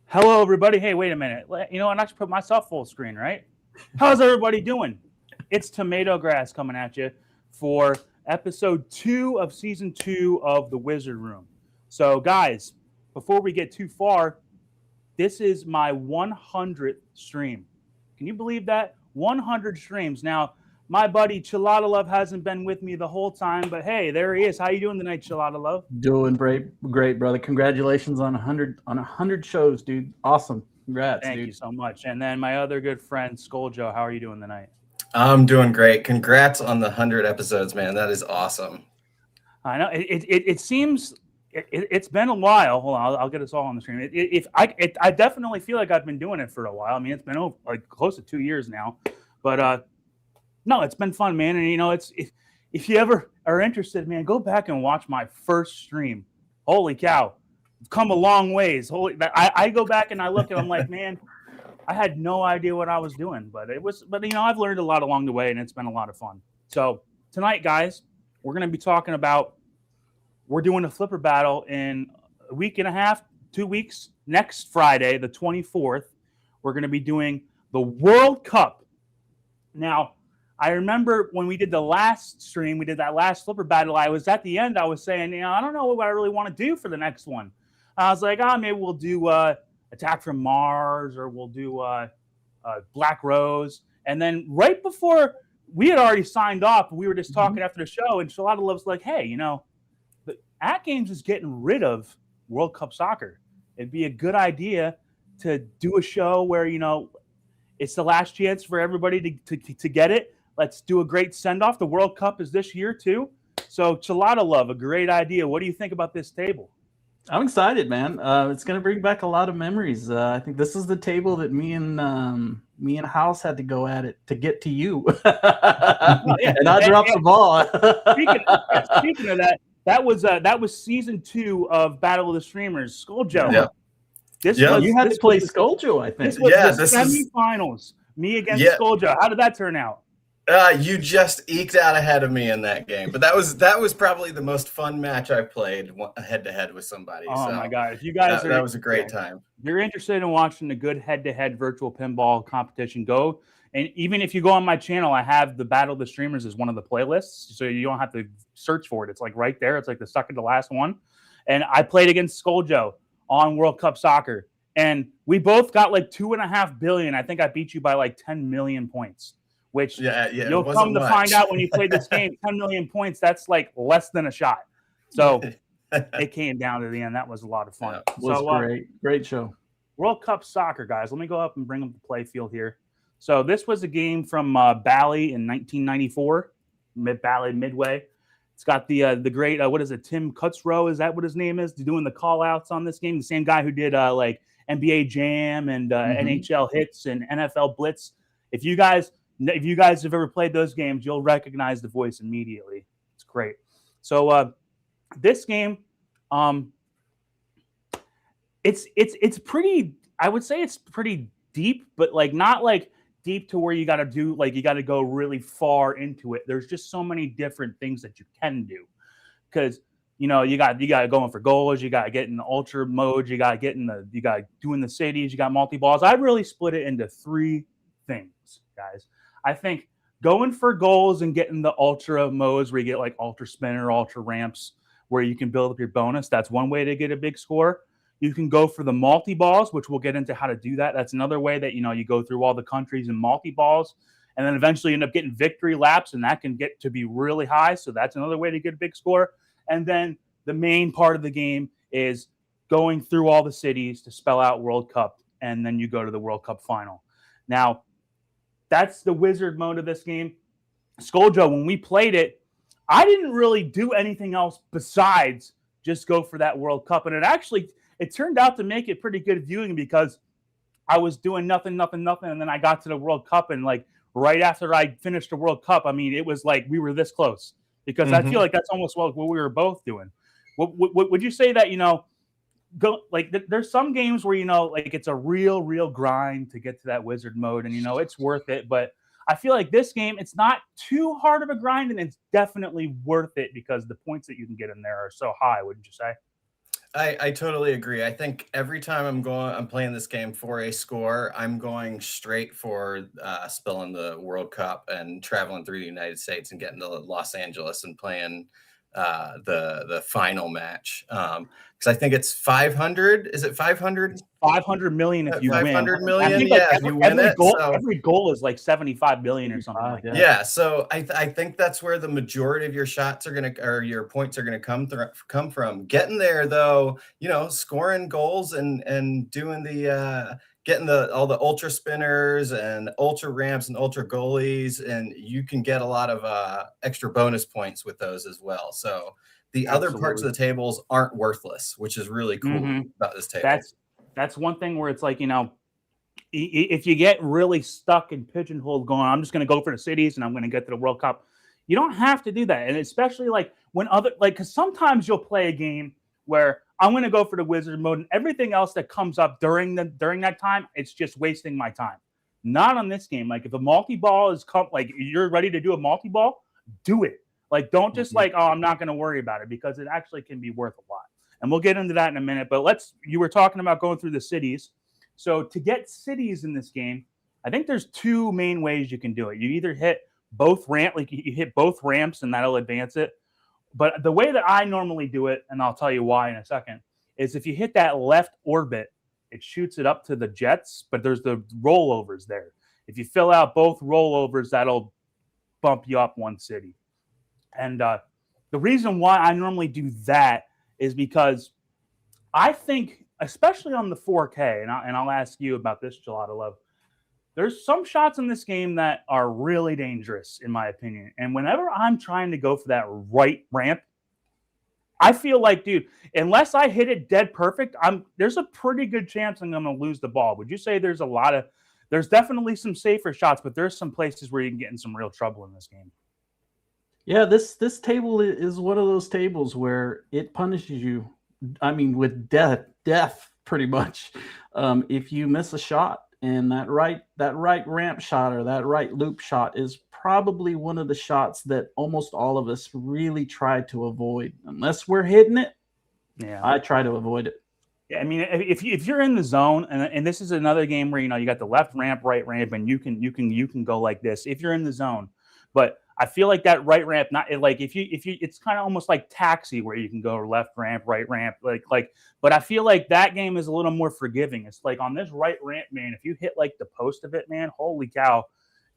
Hello, everybody. Hey, wait a minute. You know, I should put myself full screen, right? How's everybody doing? It's TomatoGrass coming at you for episode 2 of season 2 of the Wizard Room. So, guys, before we get too far, this is my 100th stream. Can you believe that? 100 streams. Now, my buddy Chalatalove hasn't been with me the whole time, but hey, there he is. How you doing tonight, Chalatalove? Doing great, brother. Congratulations on 100 shows, dude. Awesome. Congrats, Thank you so much. And then my other good friend Scoaljo, how are you doing tonight? I'm doing great. Congrats on the 100 episodes, man. That is awesome. I know it seems it's been a while. Hold on, I'll get us all on the screen. I definitely feel like I've been doing it for a while. I mean, it's been like close to 2 years now, but no, it's been fun, man. And you know, if you ever are interested, man, go back and watch my first stream. Holy cow, I've come a long ways. I go back and I look and I'm like, man, I had no idea what I was doing, but you know, I've learned a lot along the way, and it's been a lot of fun. So tonight, guys, we're going to be talking about, we're doing a flipper battle in a week and a half, 2 weeks. Next Friday, the 24th, we're going to be doing the World Cup. Now, I remember when we did the last stream, we did that last flipper battle, I was at the end, I was saying, you know, I don't know what I really want to do for the next one. I was like, maybe we'll do Attack from Mars, or we'll do Black Rose. And then right before, we had already signed off, we were just talking after the show, and Chalatalove's like, hey, you know, the At Games is getting rid of World Cup soccer. It'd be a good idea to do a show where, you know, it's the last chance for everybody to get it. Let's do a great send-off. The World Cup is this year, too. So, Chalatalove, a great idea. What do you think about this table? I'm excited, man. It's going to bring back a lot of memories. I think this is the table that me and House had to go at it to get to you. And I dropped the ball. Speaking of that, that was season 2 of Battle of the Streamers. Scoaljo. Yeah. You had to play Scoaljo, I think. This was the semifinals. Me against Scoaljo. How did that turn out? You just eked out ahead of me in that game, but that was probably the most fun match I've played head-to-head with somebody. Oh, my God. If you guys that was a great time. If you're interested in watching a good head-to-head virtual pinball competition, go. And even if you go on my channel, I have the Battle of the Streamers as one of the playlists, so you don't have to search for it. It's like right there. It's like the second to last one. And I played against Scoaljo on World Cup Soccer, and we both got like 2.5 billion. I think I beat you by like 10 million points. Which you'll come to find out when you play this game, 10 million points, that's like less than a shot. So it came down to the end. That was a lot of fun. It was great show. World Cup Soccer, guys. Let me go up and bring up the play field here. So this was a game from Bally in 1994, Bally Midway. It's got the great, what is it, Tim Kutzrow, is that what his name is? Doing the call-outs on this game. The same guy who did like NBA Jam and NHL Hits and NFL Blitz. If you guys have ever played those games, you'll recognize the voice immediately. It's great. So this game, it's pretty. I would say it's pretty deep, but like not like deep to where you got to do like you got to go really far into it. There's just so many different things that you can do because you got going for goals, you got to get in the ultra mode, you got to get in the you got doing the cities, you got multi balls. I really split it into three things, guys. I think going for goals and getting the ultra modes where you get like ultra spinner, ultra ramps, where you can build up your bonus. That's one way to get a big score. You can go for the multi balls, which we'll get into how to do that. That's another way that you go through all the countries and multi balls, and then eventually you end up getting victory laps, and that can get to be really high. So that's another way to get a big score. And then the main part of the game is going through all the cities to spell out World Cup, and then you go to the World Cup final. Now, that's the wizard mode of this game. Scoaljo, when we played it, I didn't really do anything else besides just go for that World Cup. And it turned out to make it pretty good viewing because I was doing nothing. And then I got to the World Cup. And like right after I finished the World Cup, I mean, it was like we were this close because I feel like that's almost what we were both doing. What would you say that, go like there's some games where, like it's a real grind to get to that wizard mode and, it's worth it. But I feel like this game, it's not too hard of a grind, and it's definitely worth it because the points that you can get in there are so high, wouldn't you say? I totally agree. I think every time I'm playing this game for a score, I'm going straight for spilling the World Cup and traveling through the United States and getting to Los Angeles and playing the final match. Because I think it's 500. Is it 500? 500 million if you win. 500 million, if you win it. Every goal is like 75 billion or something like that. Yeah, so I think that's where the majority of your shots or your points are gonna come from. Getting there though, scoring goals and doing the getting all the ultra spinners and ultra ramps and ultra goalies, and you can get a lot of extra bonus points with those as well. So the other parts of the tables aren't worthless, which is really cool about this table. That's one thing where it's like, if you get really stuck and pigeonholed going, I'm just going to go for the cities and I'm going to get to the World Cup. You don't have to do that. And especially like when because sometimes you'll play a game where I'm going to go for the wizard mode and everything else that comes up during that time, it's just wasting my time. Not on this game. Like if a multi-ball like you're ready to do a multi-ball, do it. Like, don't just I'm not going to worry about it, because it actually can be worth a lot. And we'll get into that in a minute. But you were talking about going through the cities. So to get cities in this game, I think there's two main ways you can do it. You either hit both you hit both ramps and that'll advance it. But the way that I normally do it, and I'll tell you why in a second, is if you hit that left orbit, it shoots it up to the jets, but there's the rollovers there. If you fill out both rollovers, that'll bump you up one city. And the reason why I normally do that is because I think, especially on the 4K, and I'll ask you about this, Chalatalove, there's some shots in this game that are really dangerous, in my opinion. And whenever I'm trying to go for that right ramp, I feel like, dude, unless I hit it dead perfect, there's a pretty good chance I'm going to lose the ball. Would you say there's definitely some safer shots, but there's some places where you can get in some real trouble in this game? Yeah, this table is one of those tables where it punishes you. I mean, with death, pretty much. If you miss a shot, and that right ramp shot or that right loop shot is probably one of the shots that almost all of us really try to avoid, unless we're hitting it. Yeah, I try to avoid it. Yeah, I mean, if you're in the zone, and this is another game where you got the left ramp, right ramp, and you can go like this if you're in the zone, but I feel like that right ramp, not like if you, it's kind of almost like Taxi where you can go left ramp, right ramp, but I feel like that game is a little more forgiving. It's like on this right ramp, man, if you hit like the post of it, man, holy cow,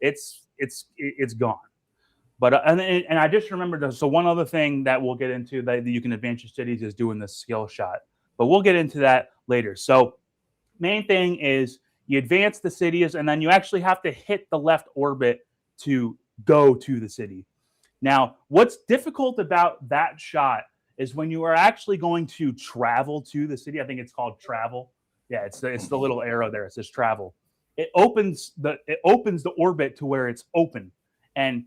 it's gone. But and I just remembered, so one other thing that we'll get into that you can advance your cities is doing the skill shot, but we'll get into that later. So main thing is you advance the cities, and then you actually have to hit the left orbit to go to the city. Now, what's difficult about that shot is when you are actually going to travel to the city. I think it's called travel. Yeah, it's the little arrow there. It says travel. It opens the orbit to where it's open. And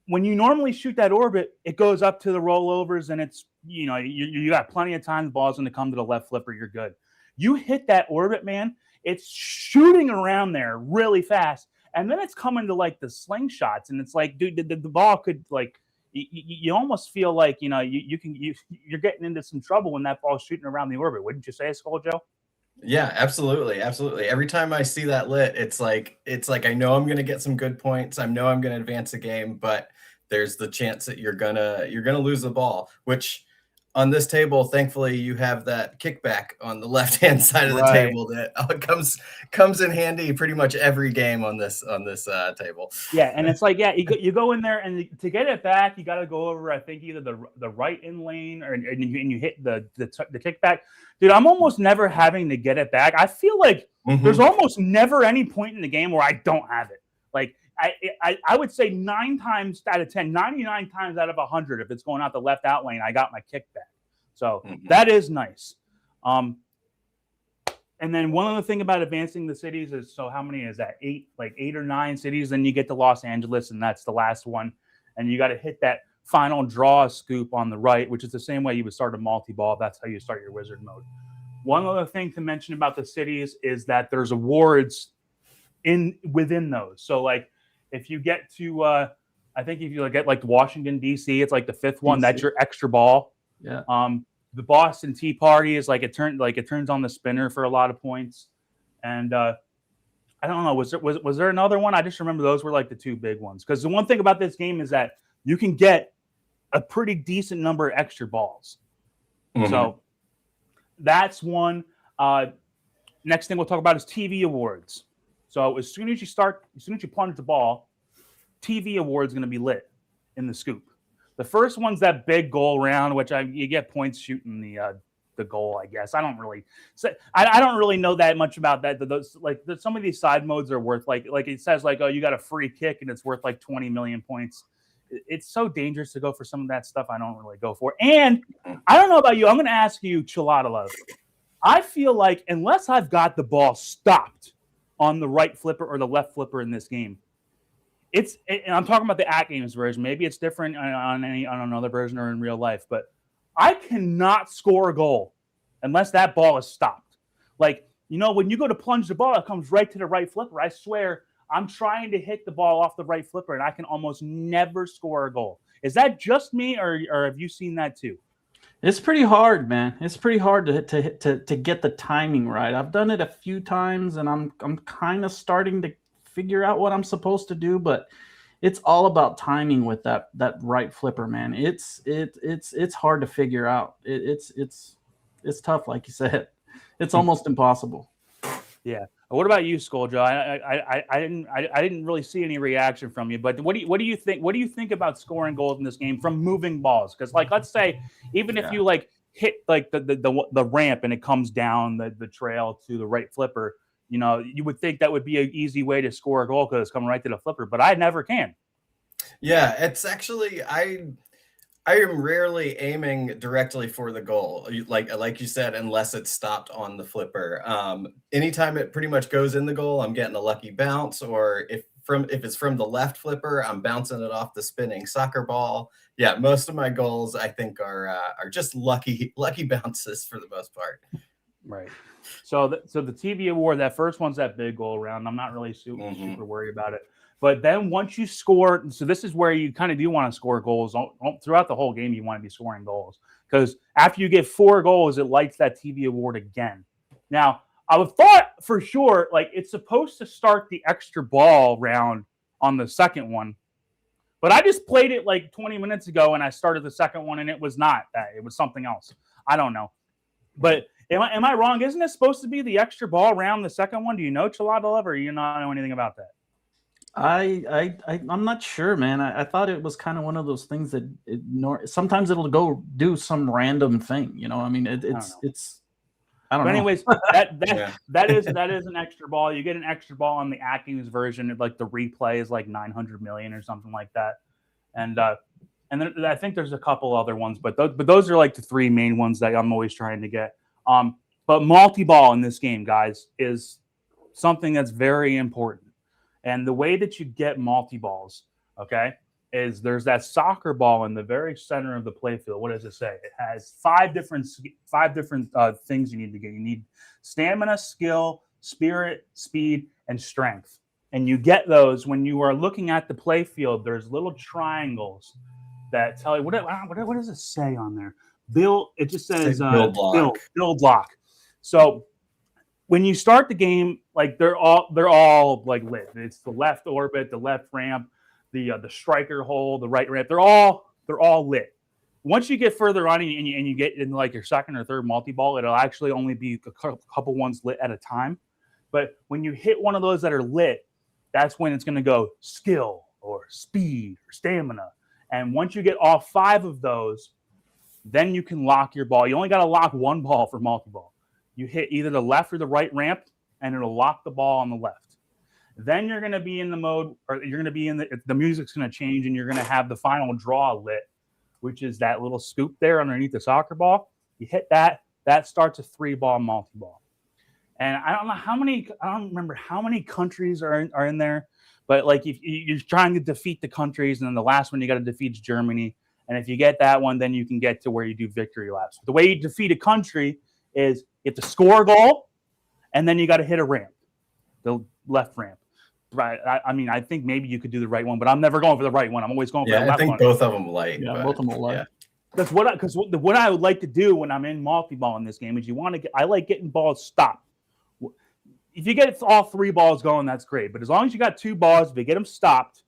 when you normally shoot that orbit, it goes up to the rollovers, and it's you got plenty of time. The ball's going to come to the left flipper. You're good. You hit that orbit, man. It's shooting around there really fast, and then it's coming to like the slingshots, and it's like, dude, the ball could like. You almost feel like you're getting into some trouble when that ball's shooting around the orbit. Wouldn't you say, Scoaljo? Yeah, absolutely, absolutely. Every time I see that lit, it's like I know I'm gonna get some good points. I know I'm gonna advance the game, but there's the chance that you're gonna lose the ball. Which on this table, thankfully, you have that kickback on the left-hand side of the table that comes in handy pretty much every game on this table. Yeah, and it's like, you go in there, and to get it back, you got to go over, I think, either the right in lane and you hit the kickback. Dude, I'm almost never having to get it back. I feel like there's almost never any point in the game where I don't have it. Like I would say 9 times out of 10, 99 times out of 100, if it's going out the left out lane, I got my kickback. So that is nice. And then one other thing about advancing the cities is, so how many is that? 8 or 9 cities. Then you get to Los Angeles, and that's the last one. And you got to hit that final draw scoop on the right, which is the same way you would start a multi-ball. That's how you start your wizard mode. One other thing to mention about the cities is that there's awards within those. So like if you get to, I think if you get like Washington, D.C., it's like the 5th one. That's your extra ball. Yeah. The Boston Tea Party is like it turns on the spinner for a lot of points. And I don't know, was there another one? I just remember those were like the 2 big ones. Because the one thing about this game is that you can get a pretty decent number of extra balls. So that's one. Next thing we'll talk about is TV awards. So as soon as you plunge the ball, TV award's going to be lit in the scoop. The first one's that big goal round, which you get points shooting the goal, I guess. I don't really know that much about that. Some of these side modes are worth like it says like, oh, you got a free kick and it's worth like 20 million points. It's so dangerous to go for some of that stuff. I don't really go for. And I don't know about you. I'm going to ask you, Chalatalove. I feel like unless I've got the ball stopped on the right flipper or the left flipper in this game, and I'm talking about the at-games version. Maybe it's different on another version or in real life, but I cannot score a goal unless that ball is stopped. Like, when you go to plunge the ball, it comes right to the right flipper. I swear, I'm trying to hit the ball off the right flipper, and I can almost never score a goal. Is that just me, or have you seen that too? It's pretty hard, man. It's pretty hard to get the timing right. I've done it a few times, and I'm kind of starting to figure out what I'm supposed to do, but it's all about timing with that right flipper, man. It's hard to figure out. It's tough, like you said. It's almost impossible. Yeah. What about you, Scoaljo? I didn't really see any reaction from you, but what do you think? What do you think about scoring goals in this game from moving balls? Because let's say even if you hit the ramp and it comes down the trail to the right flipper, you would think that would be an easy way to score a goal because it's coming right to the flipper, but I never can. Yeah, it's actually I am rarely aiming directly for the goal, like you said, unless it's stopped on the flipper. Anytime it pretty much goes in the goal, I'm getting a lucky bounce, or if it's from the left flipper, I'm bouncing it off the spinning soccer ball. Yeah, most of my goals I think are just lucky bounces for the most part. Right. So the TV award, that first one's that big goal round. I'm not really super worried about it. But then once you score, so this is where you kind of do want to score goals. Throughout the whole game, you want to be scoring goals. Because after you get 4 goals, it lights that TV award again. Now, I would thought for sure, it's supposed to start the extra ball round on the second one. But I just played it 20 minutes ago, and I started the second one, and it was not that. It was something else. I don't know. But am I wrong? Isn't it supposed to be the extra ball round, the second one? Do you know, Chalatalove, or do you not know anything about that? I'm not sure, man. I thought it was kind of one of those things that sometimes it'll go do some random thing. I mean, it's I don't know. Anyways, that is an extra ball. You get an extra ball on the at-games version. The replay is 900 million or something like that. And then I think there's a couple other ones, but those are the 3 main ones that I'm always trying to get. But multi-ball in this game, guys, is something that's very important. And the way that you get multi-balls, okay, is there's that soccer ball in the very center of the playfield. What does it say? It has five different things you need to get. You need stamina, skill, spirit, speed, and strength. And you get those when you are looking at the playfield. There's little triangles that tell you what does it say on there? Build. It just says build block. Build block. So when you start the game, like they're all like lit. It's the left orbit, the left ramp, the striker hole, the right ramp. They're all lit. Once you get further on and you get in like your second or third multi-ball, it'll actually only be a couple ones lit at a time. But when you hit one of those that are lit, that's when it's going to go skill or speed or stamina. And once you get all five of those, then you can lock your ball. You only got to lock one ball for multi-ball. You hit either the left or the right ramp, and it'll lock the ball on the left. Then you're going to be in the mode, or you're going to be in the music's going to change, and you're going to have the final draw lit, which is that little scoop there underneath the soccer ball. You hit that starts a 3-ball multi-ball. And I don't remember how many countries are in there, but like if you're trying to defeat the countries, and then the last one you got to defeat is Germany. And if you get that one, then you can get to where you do victory laps. The way you defeat a country is you have to score a goal, and then you got to hit a ramp, the left ramp. Right. I mean, I think maybe you could do the right one, but I'm never going for the right one. I'm always going for the left one. I think both of them light. Yeah, both of them light. Yeah. That's what I would like to do when I'm in multi-ball in this game is I like getting balls stopped. If you get all 3 balls going, that's great. But as long as you got 2 balls, if you get them stopped,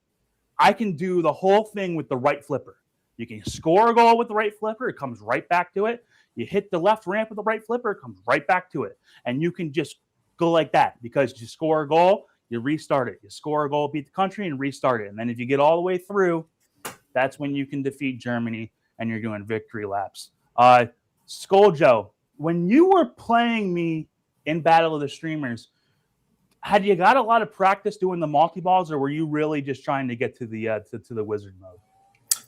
I can do the whole thing with the right flipper. You can score a goal with the right flipper. It comes right back to it. You hit the left ramp with the right flipper. It comes right back to it. And you can just go like that because you score a goal, you restart it. You score a goal, beat the country, and restart it. And then if you get all the way through, that's when you can defeat Germany and you're doing victory laps. Scoaljo, when you were playing me in Battle of the Streamers, had you got a lot of practice doing the multi-balls, or were you really just trying to get to the wizard mode?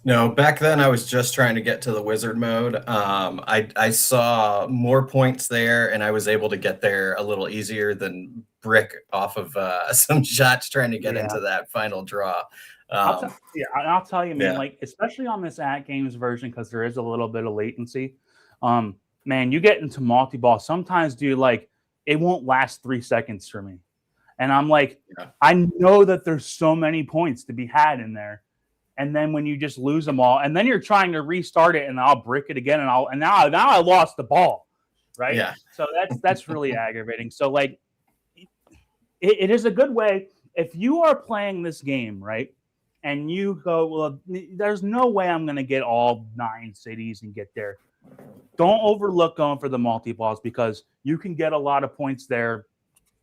No, back then I was just trying to get to the wizard mode. I saw more points there, and I was able to get there a little easier than Brick off of some shots trying to get into that final draw. I'll tell you, man, like especially on this at games version, because there is a little bit of latency. Man, you get into multi-ball, sometimes, dude, like it won't last 3 seconds for me. And I'm like, I know that there's so many points to be had in there. And then when you just lose them all, and then you're trying to restart it, and I'll brick it again, and now I lost the ball, right? Yeah. So that's really aggravating. So like, it is a good way if you are playing this game, right? And you go, well, there's no way I'm going to get all 9 cities and get there. Don't overlook going for the multi-balls because you can get a lot of points there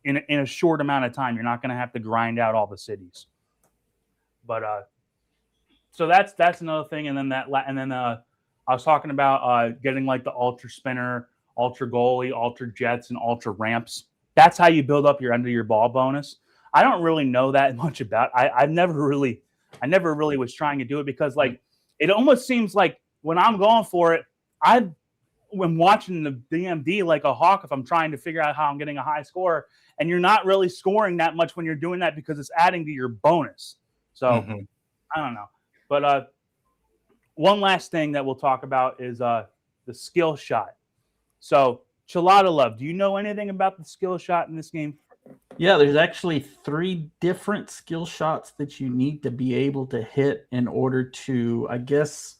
in a short amount of time. You're not going to have to grind out all the cities. But so that's another thing. And then I was talking about getting like the ultra spinner, ultra goalie, ultra jets, and ultra ramps. That's how you build up your end of your ball bonus. I don't really know that much about. I never really was trying to do it because like it almost seems like when I'm going for it, I'm watching the DMD like a hawk if I'm trying to figure out how I'm getting a high score, and you're not really scoring that much when you're doing that because it's adding to your bonus. So I don't know. But one last thing that we'll talk about is the skill shot. So Chalatalove, do you know anything about the skill shot in this game? Yeah, there's actually 3 different skill shots that you need to be able to hit in order to, I guess,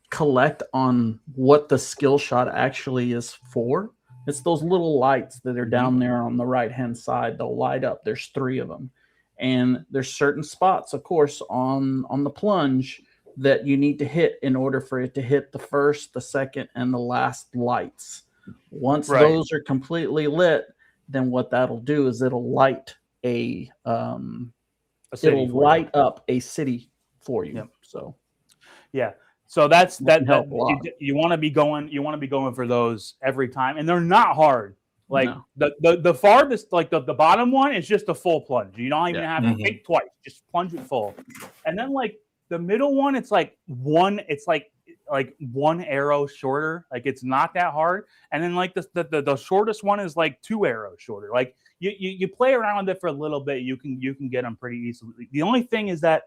collect on what the skill shot actually is for. It's those little lights that are down there on the right-hand side. They'll light up. There's 3 of them. And there's certain spots, of course, on the plunge that you need to hit in order for it to hit the first, the second, and the last lights. Once those are completely lit, then what that'll do is it'll light up a city for you. Yep. So so that's that you want to be going for those every time, and they're not hard. Like the farthest, like the bottom one is just a full plunge. You don't even have to think twice; just plunge it full. And then like the middle one, it's like one arrow shorter. Like it's not that hard. And then like the shortest one is like 2 arrows shorter. Like you play around with it for a little bit, you can get them pretty easily. The only thing is that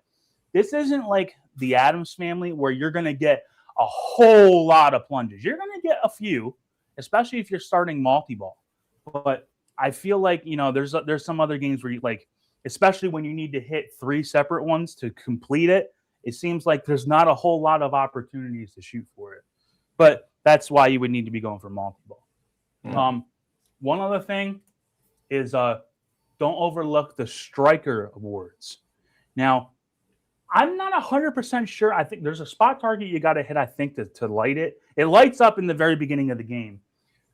this isn't like the Addams Family where you're going to get a whole lot of plunges. You're going to get a few, especially if you're starting multi-ball. But I feel like, there's some other games where you like, especially when you need to hit 3 separate ones to complete it, it seems like there's not a whole lot of opportunities to shoot for it. But that's why you would need to be going for multi-ball. One other thing is don't overlook the striker awards. Now, I'm not 100% sure. I think there's a spot target you got to hit, I think, to light it. It lights up in the very beginning of the game.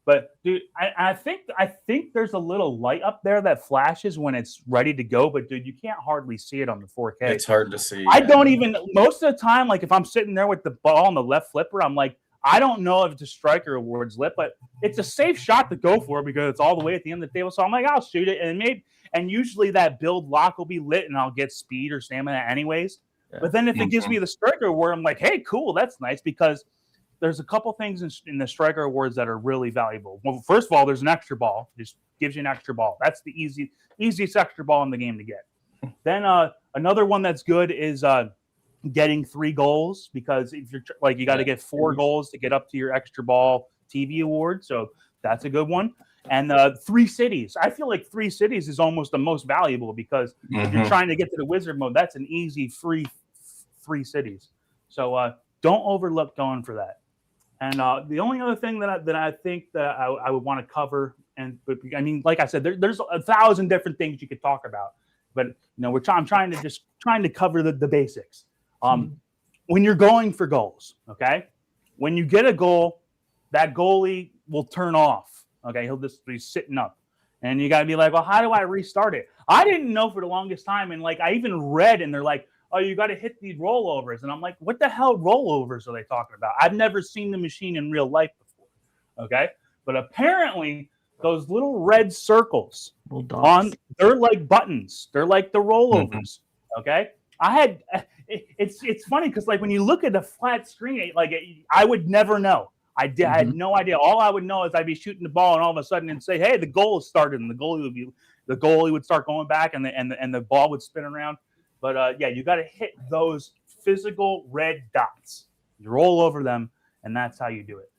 But, dude, I think there's a little light up there that flashes when it's ready to go. But, dude, you can't hardly see it on the 4K. It's hard to see. I don't even – most of the time, like, if I'm sitting there with the ball on the left flipper, I'm like, I don't know if the striker award's lit, but it's a safe shot to go for because it's all the way at the end of the table. So I'm like, I'll shoot it. And usually that build lock will be lit and I'll get speed or stamina anyways. Yeah. But then if it gives me the striker award, I'm like, hey, cool, that's nice because there's a couple things in the striker awards that are really valuable. Well, first of all, there's an extra ball. It just gives you an extra ball. That's the easiest extra ball in the game to get. Then another one that's good is getting 3 goals because if you're like you got to get 4 goals to get up to your extra ball TV award. So that's a good one. And 3 cities. I feel like 3 cities is almost the most valuable because if you're trying to get to the wizard mode, that's an easy free 3 cities. So don't overlook going for that. And the only other thing that I think that I would want to cover, but I mean, like I said, there's 1,000 different things you could talk about, but I'm trying to cover the basics. When you're going for goals, okay, when you get a goal, that goalie will turn off. Okay, he'll just be sitting up, and you got to be like, well, how do I restart it? I didn't know for the longest time, and like I even read, and they're like, oh, you got to hit these rollovers, and I'm like, what the hell rollovers are they talking about? I've never seen the machine in real life before. Okay, but apparently those little red circles they're like buttons. They're like the rollovers. Okay, it's funny because like when you look at the flat screen, I would never know. I had no idea. All I would know is I'd be shooting the ball and all of a sudden and say, hey, the goal has started, and the goalie would start going back and the ball would spin around. But you got to hit those physical red dots. You roll over them, and that's how you do it.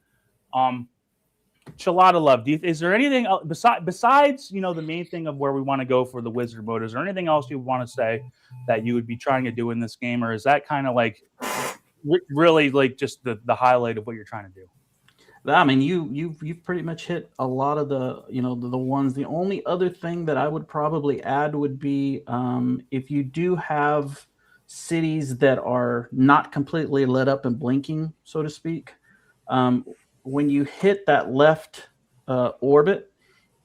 Chalatalove, is there anything else besides the main thing of where we want to go for the wizard mode? Is there anything else you want to say that you would be trying to do in this game, or is that kind of like really like just the highlight of what you're trying to do? I mean, you've pretty much hit a lot of the the ones. The only other thing that I would probably add would be if you do have cities that are not completely lit up and blinking, so to speak. When you hit that left orbit,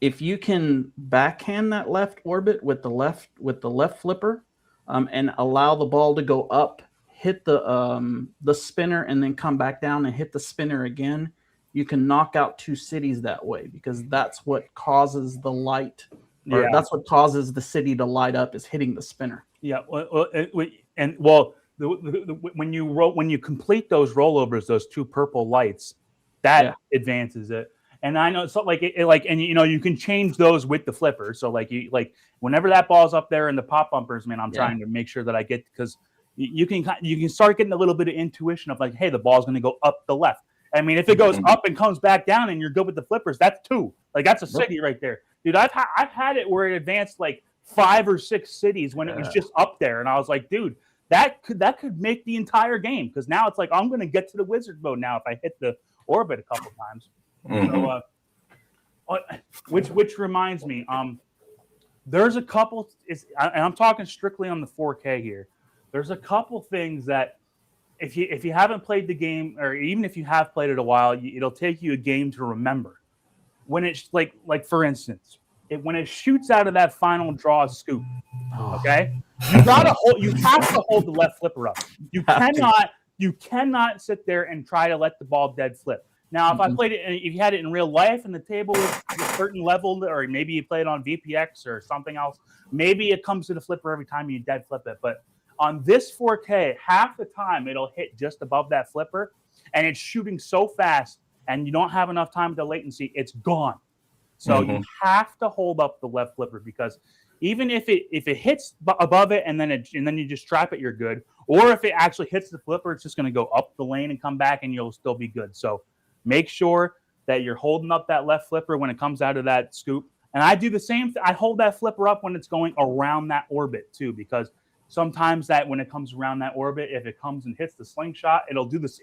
if you can backhand that left orbit with the left flipper and allow the ball to go up, hit the spinner, and then come back down and hit the spinner again, you can knock out 2 cities that way because that's what causes the light. Or that's what causes the city to light up is hitting the spinner. Yeah. When you complete those rollovers, those 2 purple lights, that advances it. And I know so you can change those with the flipper. So whenever that ball's up there in the pop bumpers, man, I'm trying to make sure that I get because you can start getting a little bit of intuition of like, hey, the ball's going to go up the left. I mean, if it goes up and comes back down and you're good with the flippers, that's 2. Like that's a city right there, dude. I've had it where it advanced like 5 or 6 cities when it was just up there, and I was like, dude, that could make the entire game because now it's like I'm going to get to the wizard mode now if I hit the orbit a couple times. So, which reminds me, there's a couple. And I'm talking strictly on the 4K here. There's a couple things that. If you haven't played the game, or even if you have played it a while, it'll take you a game to remember. When it's like for instance, when it shoots out of that final draw scoop, okay, you have to hold the left flipper up. You cannot sit there and try to let the ball dead flip. Now, if I played it, if you had it in real life and the table was a certain level, or maybe you played on VPX or something else, maybe it comes to the flipper every time you dead flip it, but on this 4K, half the time it'll hit just above that flipper, and it's shooting so fast, and you don't have enough time to latency, it's gone. So you have to hold up the left flipper because even if it hits above it and then you just trap it, you're good. Or if it actually hits the flipper, it's just going to go up the lane and come back, and you'll still be good. So make sure that you're holding up that left flipper when it comes out of that scoop. And I do the same. I hold that flipper up when it's going around that orbit too, because sometimes that when it comes around that orbit, if it comes and hits the slingshot, it'll do this.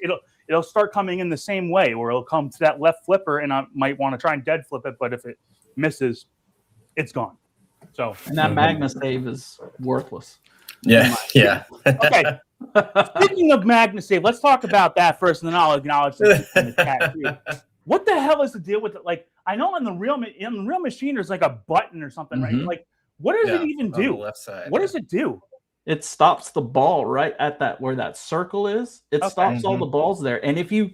It'll start coming in the same way, or it'll come to that left flipper, and I might want to try and dead flip it, but if it misses, it's gone. So and that Magna save is worthless. Yeah. Okay. Speaking of Magna save, let's talk about that first, and then I'll acknowledge the chat too. What the hell is the deal with it? Like, I know in the real machine there's like a button or something, right? Like, what does it even do? On the left side. What does it do? It stops the ball right at that where that circle is. It stops all the balls there. And if you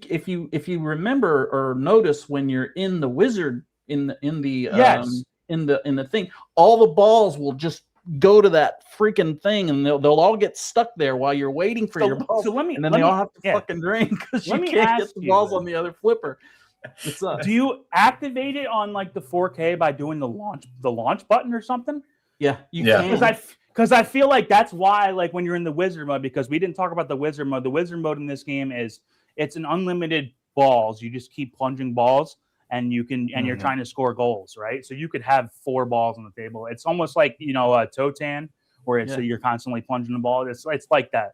remember or notice when you're in the wizard in the thing, all the balls will just go to that freaking thing, and they'll all get stuck there while you're waiting for your balls. So and then they all have to fucking drain because you can't get the balls on the other flipper. Do you activate it on like the 4K by doing the launch button or something? Yeah, you can. Because I feel like that's why, like when you're in the wizard mode, because we didn't talk about the wizard mode. The wizard mode in this game it's an unlimited balls. You just keep plunging balls, and you can you're trying to score goals, right? So you could have 4 balls on the table. It's almost like Totan, where it's you're constantly plunging the ball. It's like that.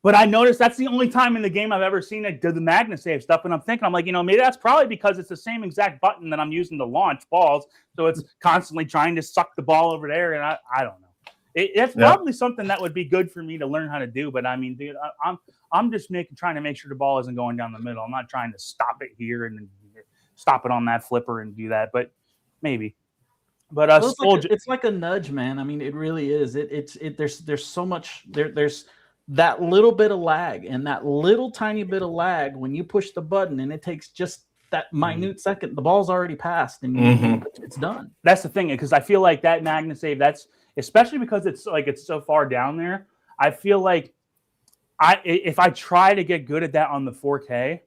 But I noticed that's the only time in the game I've ever seen it do the Magna save stuff. And I'm thinking, maybe that's probably because it's the same exact button that I'm using to launch balls. So it's constantly trying to suck the ball over there. And I don't know. It's probably something that would be good for me to learn how to do. But I mean, dude, I'm just trying to make sure the ball isn't going down the middle. I'm not trying to stop it here and then stop it on that flipper and do that. But maybe. But it's like a nudge, man. I mean, it really is. There's so much there's that little bit of lag, and that little tiny bit of lag when you push the button, and it takes just that minute second, the ball's already passed, and it's done. That's the thing, because I feel like that Magna save, that's especially because it's so far down there. I feel like if I try to get good at that on the 4K,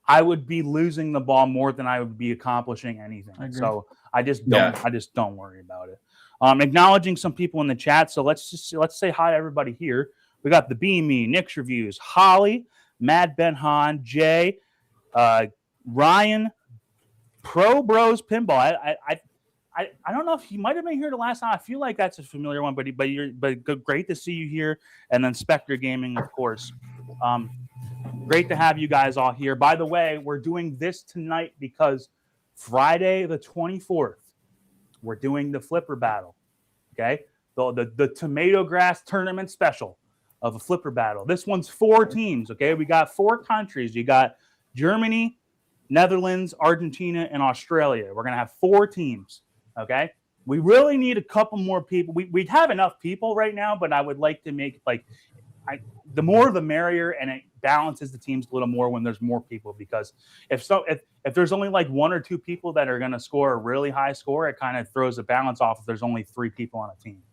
I would be losing the ball more than I would be accomplishing anything. So I just don't worry about it. Acknowledging some people in the chat. So let's say hi to everybody here. We got the Beamy, Nick's Reviews, Holly, Mad Ben Han, Jay, Ryan, Pro Bros Pinball. I don't know if he might have been here the last time. I feel like that's a familiar one, but great to see you here. And then Spectre Gaming, of course. Great to have you guys all here. By the way, we're doing this tonight because Friday the 24th, we're doing the Flipper Battle. Okay, the TomatoGrass tournament special of a Flipper Battle. This one's 4 teams. Okay, we got 4 countries. You got Germany, Netherlands, Argentina, and Australia. We're gonna have 4 teams. Okay, we really need a couple more people. We'd have enough people right now, but I would like to make the more the merrier, and it balances the teams a little more when there's more people. Because if there's only like 1 or 2 people that are gonna score a really high score, it kind of throws the balance off if there's only 3 people on a team.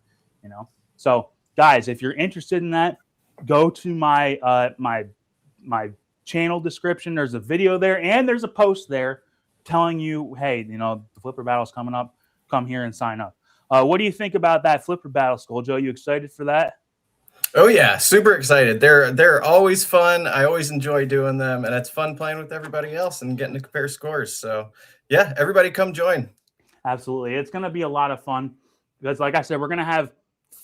So guys, if you're interested in that, go to my my channel description. There's a video there, and there's a post there telling you, hey, the Flipper Battle's coming up. Come here and sign up. What do you think about that Flipper Battle, Scoaljo? You excited for that? Oh yeah, super excited. They're always fun. I always enjoy doing them, and it's fun playing with everybody else and getting to compare scores. So yeah, everybody come join. Absolutely. It's going to be a lot of fun because, like I said, we're going to have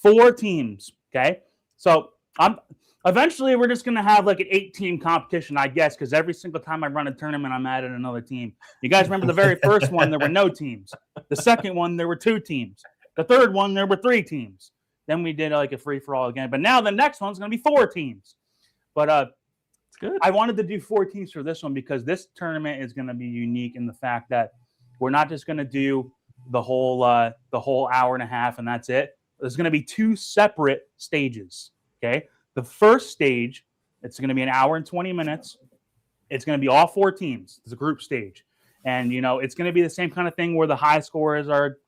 4 teams. Okay, so eventually we're just going to have like an 8-team competition, I guess, because every single time I run a tournament, I'm adding another team. You guys remember the very first one, there were no teams. The second one, there were 2 teams. The third one, there were 3 teams. Then we did like a free-for-all again. But now the next one's going to be 4 teams. But it's good. I wanted to do 4 teams for this one because this tournament is going to be unique in the fact that we're not just going to do the whole hour and a half and that's it. There's going to be 2 separate stages. Okay. The first stage, it's going to be an hour and 20 minutes. It's going to be all 4 teams. It's a group stage. And, it's going to be the same kind of thing where the high scorers are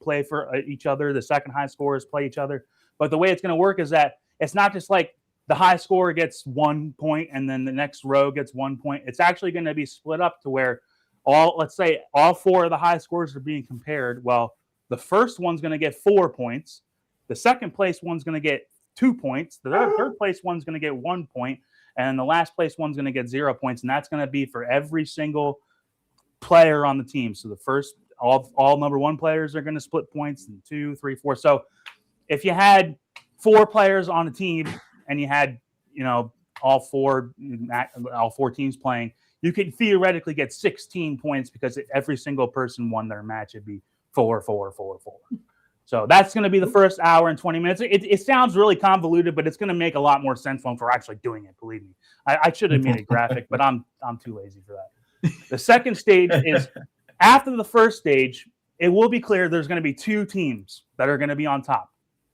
play for each other. The second high scorers play each other. But the way it's going to work is that it's not just like the high scorer gets 1 point and then the next row gets 1 point. It's actually going to be split up to where let's say all 4 of the high scorers are being compared. Well, The first one's going to get 4 points. The second place one's going to get 2 points. The third place one's going to get 1 point. And the last place one's going to get 0 points. And that's going to be for every single player on the team. So the first, all number 1 players are going to split points, and 2, 3, 4. So if you had 4 players on a team and you had, all four teams playing, you could theoretically get 16 points because every single person won their match. It'd be 4, 4, 4, 4. So that's going to be the first hour and 20 minutes. It sounds really convoluted, but it's going to make a lot more sense when we're actually doing it. Believe me, I should have made it graphic, but I'm too lazy for that. The second stage is after the first stage. It will be clear there's going to be 2 teams that are going to be on top.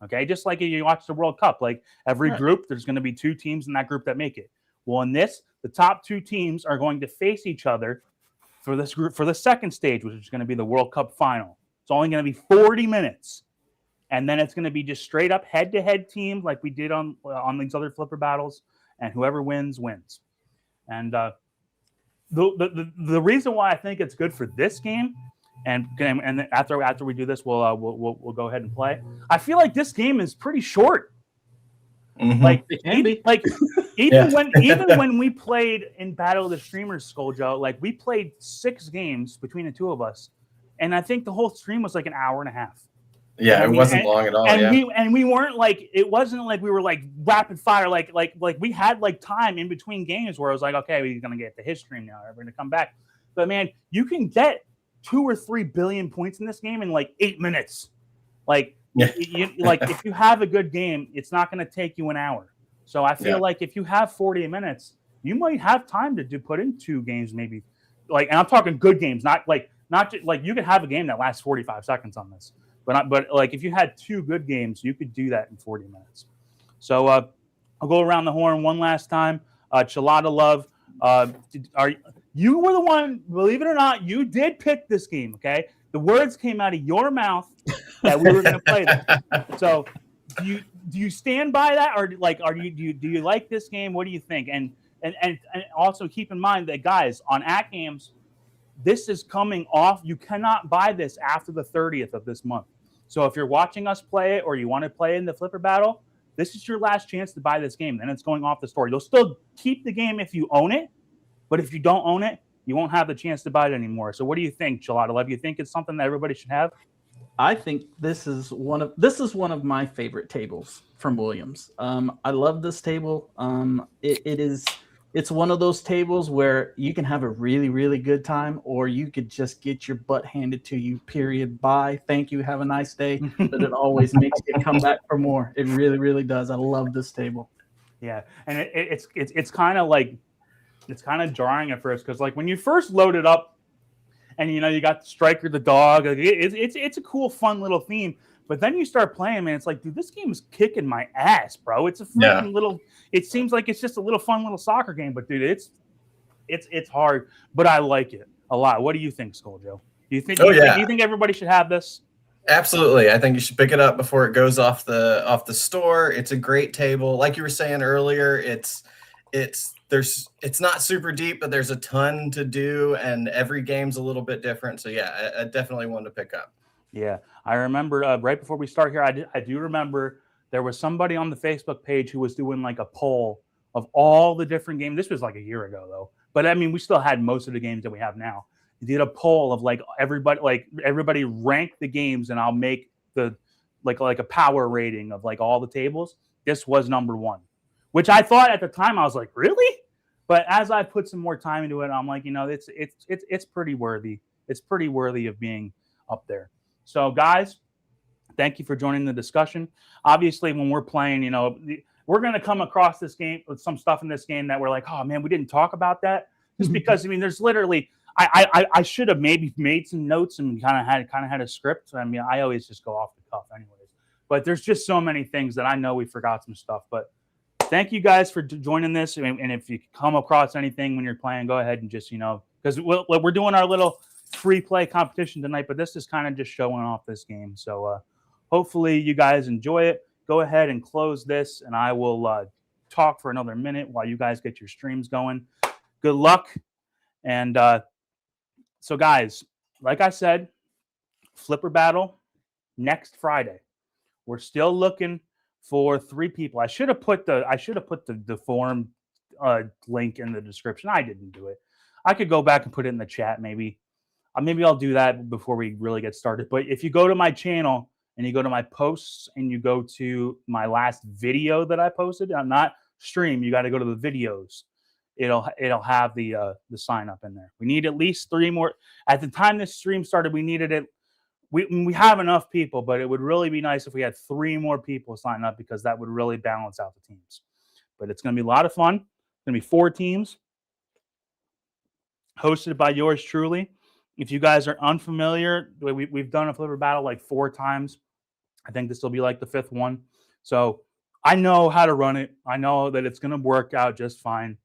Okay, just like you watch the World Cup, like every group, there's going to be 2 teams in that group that make it. Well, in this, the top 2 teams are going to face each other for this group for the second stage, which is going to be the World Cup final. It's only going to be 40 minutes, and then it's going to be just straight up head-to-head team like we did on these other flipper battles, and whoever wins wins. And the reason why I think it's good for this game. And after we do this, we'll go ahead and play. I feel like this game is pretty short. Mm-hmm. Even when we played in Battle of the Streamers, Scoaljo, like we played 6 games between the 2 of us, and I think the whole stream was like an hour and a half. Yeah, it wasn't long at all. And we weren't like, it wasn't like we were like rapid fire, like we had like time in between games where I was like, okay, we're gonna get to his stream now, we're gonna come back. But man, you can get 2 or 3 billion points in this game in like 8 minutes. Like, if you have a good game, it's not going to take you an hour. So I feel like if you have 40 minutes, you might have time to put in 2 games, maybe. Like, and I'm talking good games, not just like you could have a game that lasts 45 seconds on this. But like if you had 2 good games, you could do that in 40 minutes. So I'll go around the horn one last time. Chalatalove, you were the one, believe it or not, you did pick this game, okay? The words came out of your mouth that we were going to play this. So, do you stand by that, or like, do you like this game? What do you think? And also keep in mind that, guys, on At Games, this is coming off. You cannot buy this after the 30th of this month. So if you're watching us play it, or you want to play in the Flipper Battle, this is your last chance to buy this game. Then it's going off the store. You'll still keep the game if you own it. But if you don't own it, you won't have the chance to buy it anymore. So what do you think, Chalatalove? You think it's something that everybody should have? I think this is one of my favorite tables from Williams. I love this table. It's one of those tables where you can have a really, really good time, or you could just get your butt handed to you, period. Bye. Thank you. Have a nice day. But it always makes you come back for more. It really, really does. I love this table. Yeah. And it's kind of like, it's kind of jarring at first because, like, when you first load it up, and you got Striker the dog, like, it's a cool, fun little theme. But then you start playing, man, it's like, dude, this game is kicking my ass, bro. It's a freaking little. It seems like it's just a little fun little soccer game, but dude, it's hard. But I like it a lot. What do you think, Scoaljo? Do you think? Do you think everybody should have this? Absolutely. I think you should pick it up before it goes off the store. It's a great table. Like you were saying earlier, it's not super deep, but there's a ton to do, and every game's a little bit different. So yeah, I definitely one to pick up. Yeah, I remember right before we start here, I do remember there was somebody on the Facebook page who was doing like a poll of all the different games. This was like a year ago though, but I mean, we still had most of the games that we have now. He did a poll of like everybody rank the games, and I'll make the like a power rating of like all the tables. This was number 1. Which I thought at the time, I was like, really? But as I put some more time into it, I'm like, it's pretty worthy. It's pretty worthy of being up there. So, guys, thank you for joining the discussion. Obviously, when we're playing, we're going to come across this game with some stuff in this game that we're like, oh man, we didn't talk about that. Just because, I mean, there's literally, I should have maybe made some notes and kind of had a script. I mean, I always just go off the cuff anyways. But there's just so many things that I know we forgot some stuff. But thank you guys for joining this. And if you come across anything when you're playing, go ahead and just, because we're doing our little free play competition tonight, but this is kind of just showing off this game. So hopefully you guys enjoy it. Go ahead and close this, and I will talk for another minute while you guys get your streams going. Good luck. And so, guys, like I said, Flipper Battle next Friday. We're still looking for 3 people. I should have put the forum link in the description. I didn't do it. I could go back and put it in the chat maybe. Maybe I'll do that before we really get started. But if you go to my channel and you go to my posts and you go to my last video that I posted, I'm not stream. You got to go to the videos. It'll have the sign up in there. We need at least 3 more. At the time this stream started, we needed it. We have enough people, but it would really be nice if we had 3 more people sign up because that would really balance out the teams. But it's going to be a lot of fun. It's going to be 4 teams hosted by yours truly. If you guys are unfamiliar, we've done a flipper battle like 4 times. I think this will be like the 5th one. So I know how to run it. I know that it's going to work out just fine.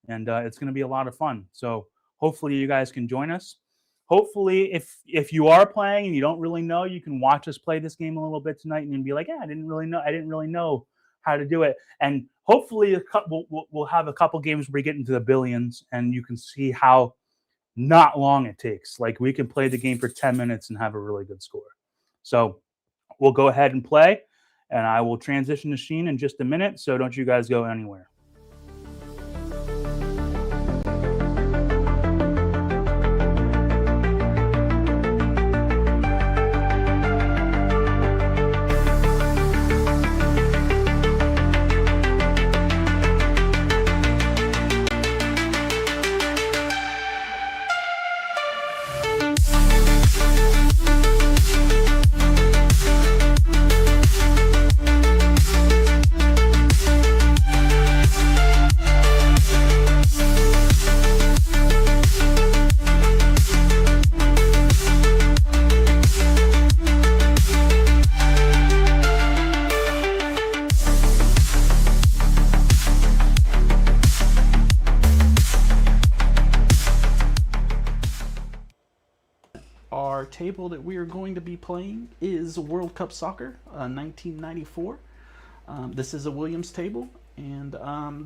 And it's going to be a lot of fun. So hopefully you guys can join us. Hopefully, if you are playing and you don't really know, you can watch us play this game a little bit tonight and be like, yeah, I didn't really know how to do it. And hopefully we'll have a couple games where we get into the billions and you can see how not long it takes. Like we can play the game for 10 minutes and have a really good score. So we'll go ahead and play, and I will transition to Sheen in just a minute. So don't you guys go anywhere. Table that we are going to be playing is World Cup Soccer 1994. This is a Williams table, and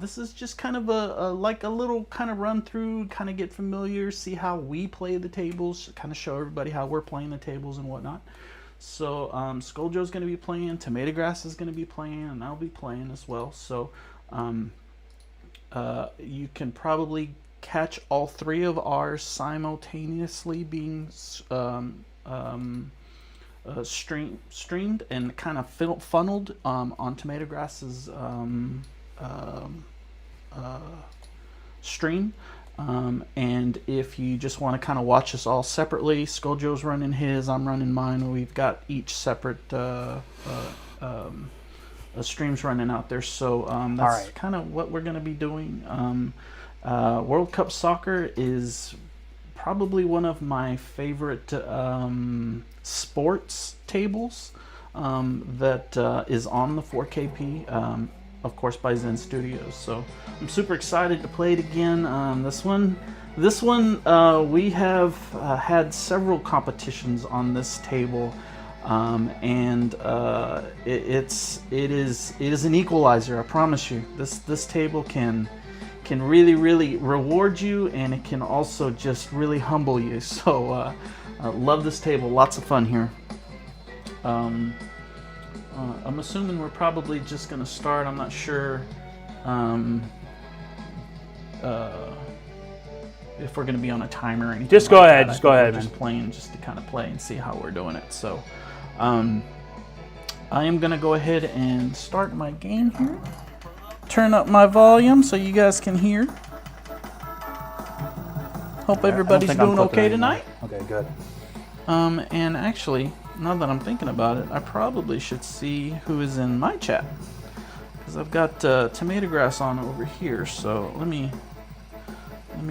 this is just kind of a little kind of run through, kind of get familiar, see how we play the tables, kind of show everybody how we're playing the tables and whatnot. So Scoaljo is going to be playing, TomatoGrass is going to be playing, and I'll be playing as well. So you can probably catch all 3 of ours simultaneously being streamed and kind of funneled on TomatoGrass's stream. And if you just want to kind of watch us all separately, Scoaljo's running his, I'm running mine. We've got each separate streams running out there. So that's kind of what we're going to be doing. World Cup Soccer is probably one of my favorite sports tables that is on the 4KP, of course by Zen Studios. So I'm super excited to play it again. This one we have had several competitions on this table, and it is an equalizer. I promise you, this table can really reward you, and it can also just really humble you. So I love this table. Lots of fun here. I'm assuming we're probably just going to start. I'm not sure if we're going to be on a timer or anything. Just go ahead. Just go ahead. Just playing, just to kind of play and see how we're doing it. So I am going to go ahead and start my game here. Turn up my volume so you guys can hear. Hope everybody's doing okay tonight. Okay, good. And actually, now that I'm thinking about it, I probably should see who is in my chat, because I've got TomatoGrass on over here. So let me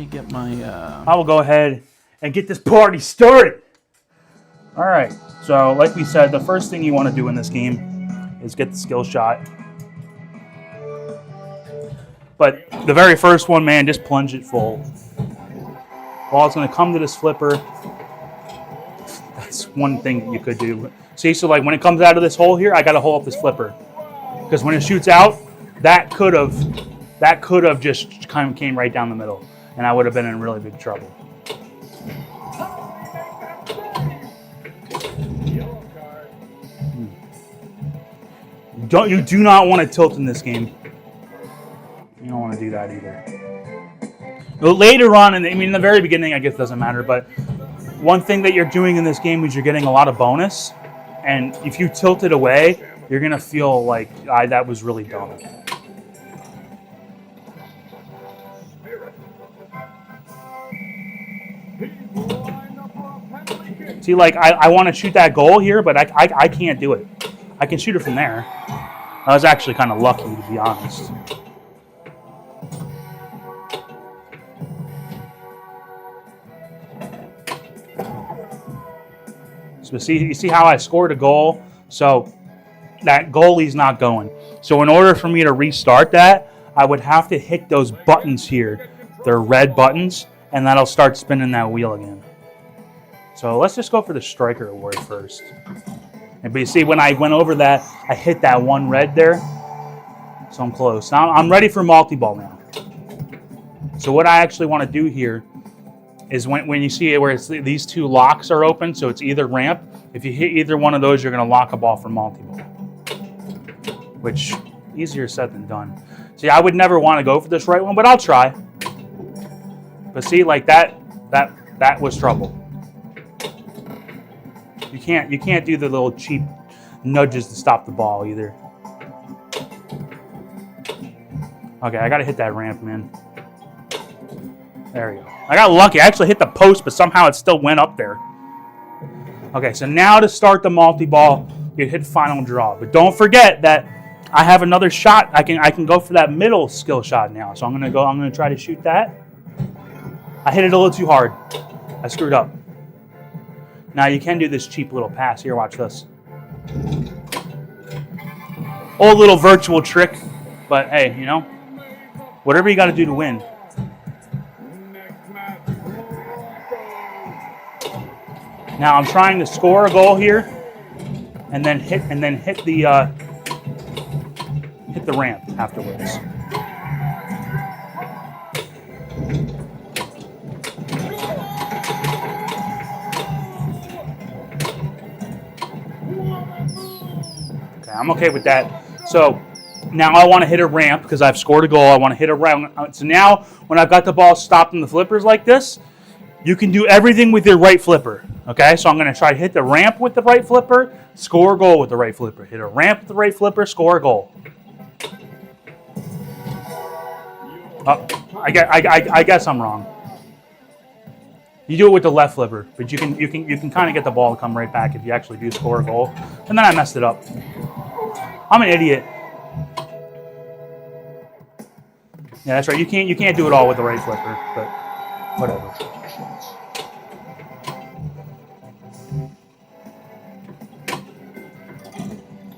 get my. I will go ahead and get this party started. All right. So, like we said, the first thing you want to do in this game is get the skill shot. But the very first one, man, just plunge it full. Ball's going to come to this flipper. That's one thing that you could do. See, so like when it comes out of this hole here, I got to hold up this flipper, because when it shoots out, that could have just kind of came right down the middle, and I would have been in really big trouble. You do not want to tilt in this game. You don't want to do that either. But later on, in the very beginning, I guess it doesn't matter, but one thing that you're doing in this game is you're getting a lot of bonus, and if you tilt it away, you're going to feel like, that was really dumb. See, like, I want to shoot that goal here, but I can't do it. I can shoot it from there. I was actually kind of lucky, to be honest. So you see how I scored a goal? So that goalie's not going. So in order for me to restart that, I would have to hit those buttons here. They're red buttons, and that'll start spinning that wheel again. So let's just go for the striker award first. But you see, when I went over that, I hit that one red there. So I'm close. Now I'm ready for multi-ball now. So what I actually want to do here is when you see it where these two locks are open, so it's either ramp. If you hit either one of those, you're going to lock a ball for multi-ball. Which, easier said than done. See, I would never want to go for this right one, but I'll try. But see, like that was trouble. You can't do the little cheap nudges to stop the ball either. Okay, I got to hit that ramp, man. There we go. I got lucky. I actually hit the post, but somehow it still went up there. Okay, so now to start the multi-ball, you hit final draw. But don't forget that I have another shot. I can go for that middle skill shot now. So I'm gonna try to shoot that. I hit it a little too hard. I screwed up. Now you can do this cheap little pass here. Watch this. Old little virtual trick, but hey, you know, whatever you got to do to win. Now I'm trying to score a goal here, and then hit the ramp afterwards. Okay, I'm okay with that. So now I want to hit a ramp because I've scored a goal. I want to hit a ramp. So now when I've got the ball stopped in the flippers like this, you can do everything with your right flipper. Okay, so I'm going to try to hit the ramp with the right flipper, score a goal with the right flipper. Hit a ramp with the right flipper, score a goal. I guess I'm wrong. You do it with the left flipper, but you can kind of get the ball to come right back if you actually do score a goal. And then I messed it up. I'm an idiot. Yeah, that's right. You can't do it all with the right flipper, but whatever.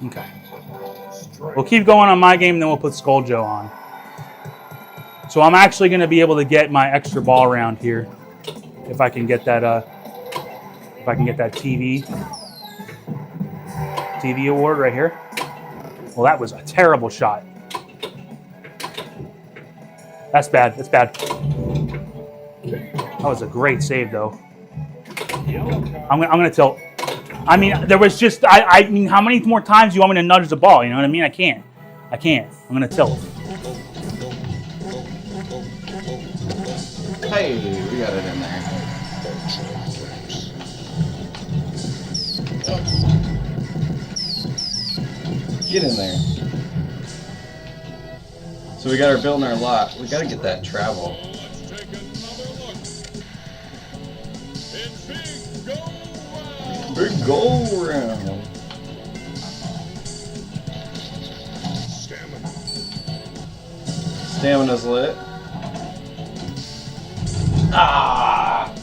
Okay. We'll keep going on my game, then we'll put Scoaljo on. So I'm actually going to be able to get my extra ball around here if I can get that. If I can get that TV award right here. Well, that was a terrible shot. That's bad. That's bad. That was a great save, though. I'm gonna tilt. I mean, there was just, I mean, how many more times do you want me to nudge the ball? You know what I mean? I can't. I'm going to tilt. Hey, we got it in there. Get in there. So we got our building our lot. We got to get that travel. Big go round. Stamina's lit. Ah!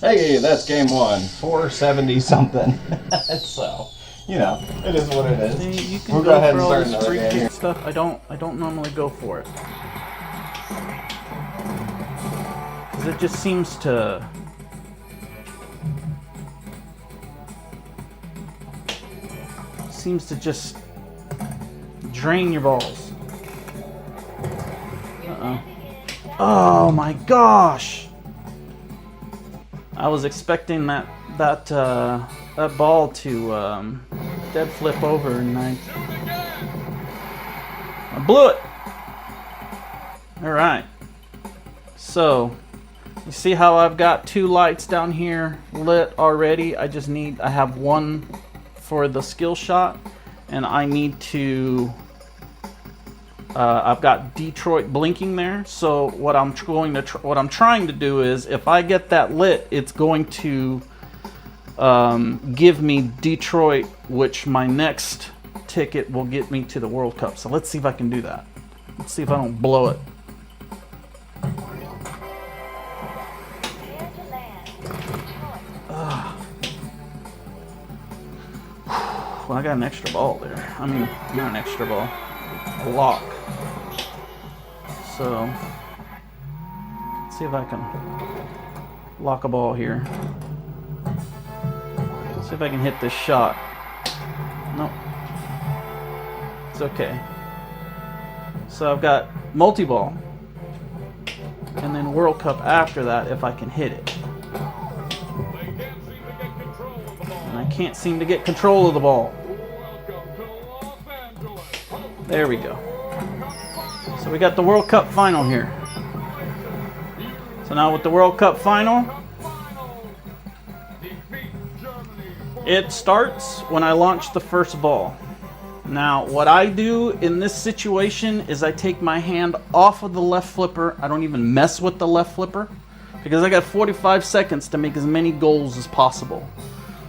Hey, that's game one. 470 something. So, you know, it is what it is. Hey, you can we'll go go ahead for and all start this another free game kick here. stuff. I don't normally go for it. Cause it just seems to just drain your balls. Uh-oh. Oh my gosh! I was expecting that ball to dead flip over, and I blew it. All right. So you see how I've got 2 lights down here lit already? I have one for the skill shot, and I need to. I've got Detroit blinking there. So what I'm trying to do is, if I get that lit, it's going to give me Detroit, which my next ticket will get me to the World Cup. So let's see if I can do that. Let's see if I don't blow it. Well, I got an extra ball there. I mean, not an extra ball, a lock. So, let's see if I can lock a ball here. See if I can hit this shot. Nope. It's okay. So I've got multi-ball, and then World Cup after that if I can hit it. And I can't seem to get control of the ball. There we go. So we got the World Cup final here. So now with the World Cup final, it starts when I launch the first ball. Now, what I do in this situation is I take my hand off of the left flipper. I don't even mess with the left flipper because I got 45 seconds to make as many goals as possible.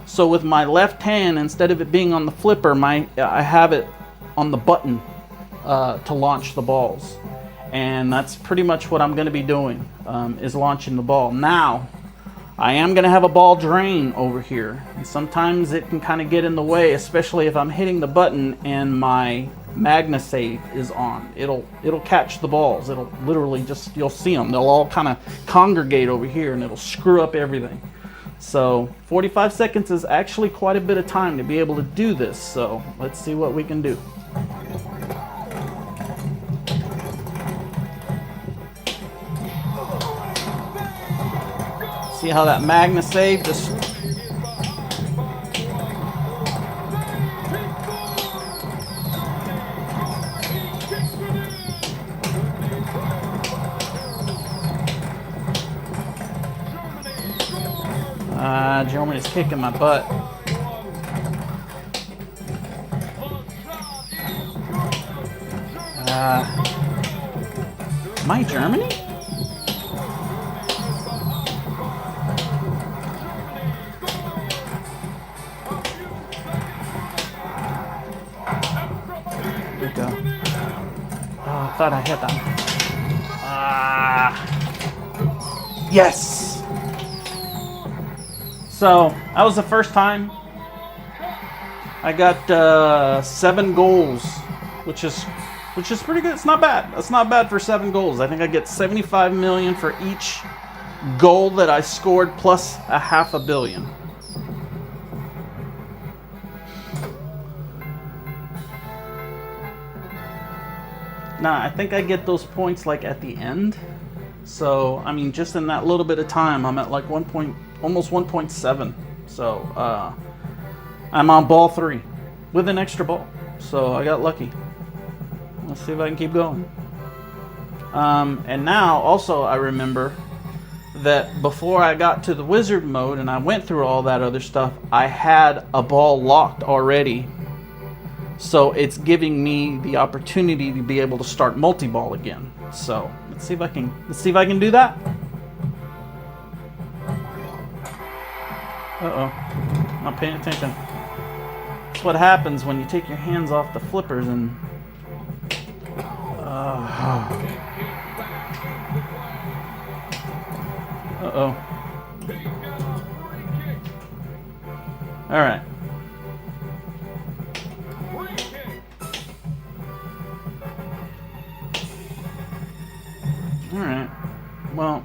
So with my left hand, instead of it being on the flipper, I have it on the button to launch the balls. And that's pretty much what I'm going to be doing, is launching the ball. Now, I am going to have a ball drain over here, and sometimes it can kind of get in the way, especially if I'm hitting the button and my MagnaSave is on. It'll catch the balls. It'll literally just, you'll see them. They'll all kind of congregate over here, and it'll screw up everything. So 45 seconds is actually quite a bit of time to be able to do this. So let's see what we can do. See how that MagnaSave just Germany's kicking my butt. Am I Germany? There we go. Oh, I thought I hit that. Yes! So that was the first time. I got 7 goals, which is pretty good. It's not bad. That's not bad for 7 goals. I think I get 75 million for each goal that I scored, plus a $500 million. Now I think I get those points like at the end. So I mean, just in that little bit of time, I'm at like almost 1.7. So I'm on ball 3 with an extra ball. So I got lucky. Let's see if I can keep going. And now also I remember that before I got to the wizard mode and I went through all that other stuff, I had a ball locked already. So it's giving me the opportunity to be able to start multi-ball again. So let's see if I can do that. Uh-oh, not paying attention. That's what happens when you take your hands off the flippers and... Uh-oh. All right. All right. Well...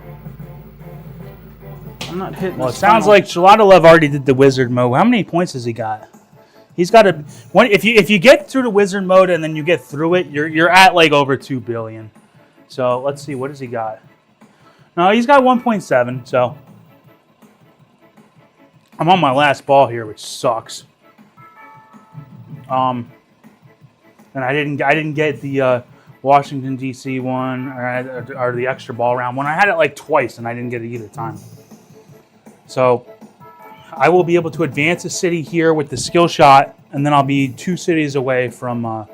I'm not hitting. Well, it sounds like Chalatalove already did the wizard mode. How many points has he got? He's got if you get through the wizard mode and then you get through it, you're at like over 2 billion. So let's see, what has he got? No, he's got 1.7. So I'm on my last ball here, which sucks. And I didn't get the Washington D.C. one or the extra ball round one. I had it like twice, and I didn't get it either time. So I will be able to advance a city here with the skill shot, and then I'll be 2 cities away from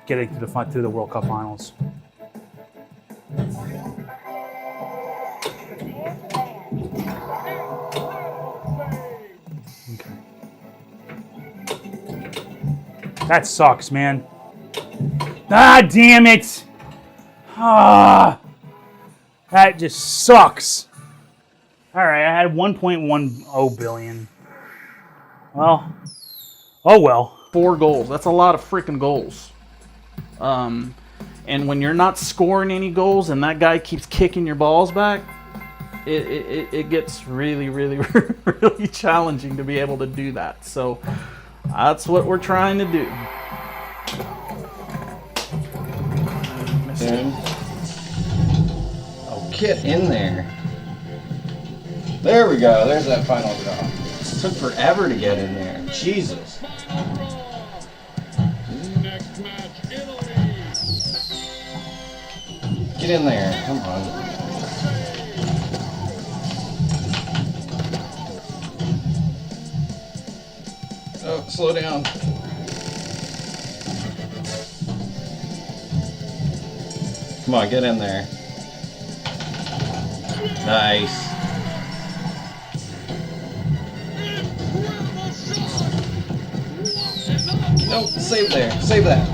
getting to the World Cup finals. Okay. That sucks, man. Ah, damn it! Ah, that just sucks. All right, I had 1.10 billion. Well, oh well. 4 goals. That's a lot of freaking goals. And when you're not scoring any goals and that guy keeps kicking your balls back, it gets really, really, really challenging to be able to do that. So that's what we're trying to do. Oh, get in there. There we go. There's that final draw. It took forever to get in there. Jesus. Get in there. Come on. Oh, slow down. Come on, get in there. Nice. Nope, save there. Save that.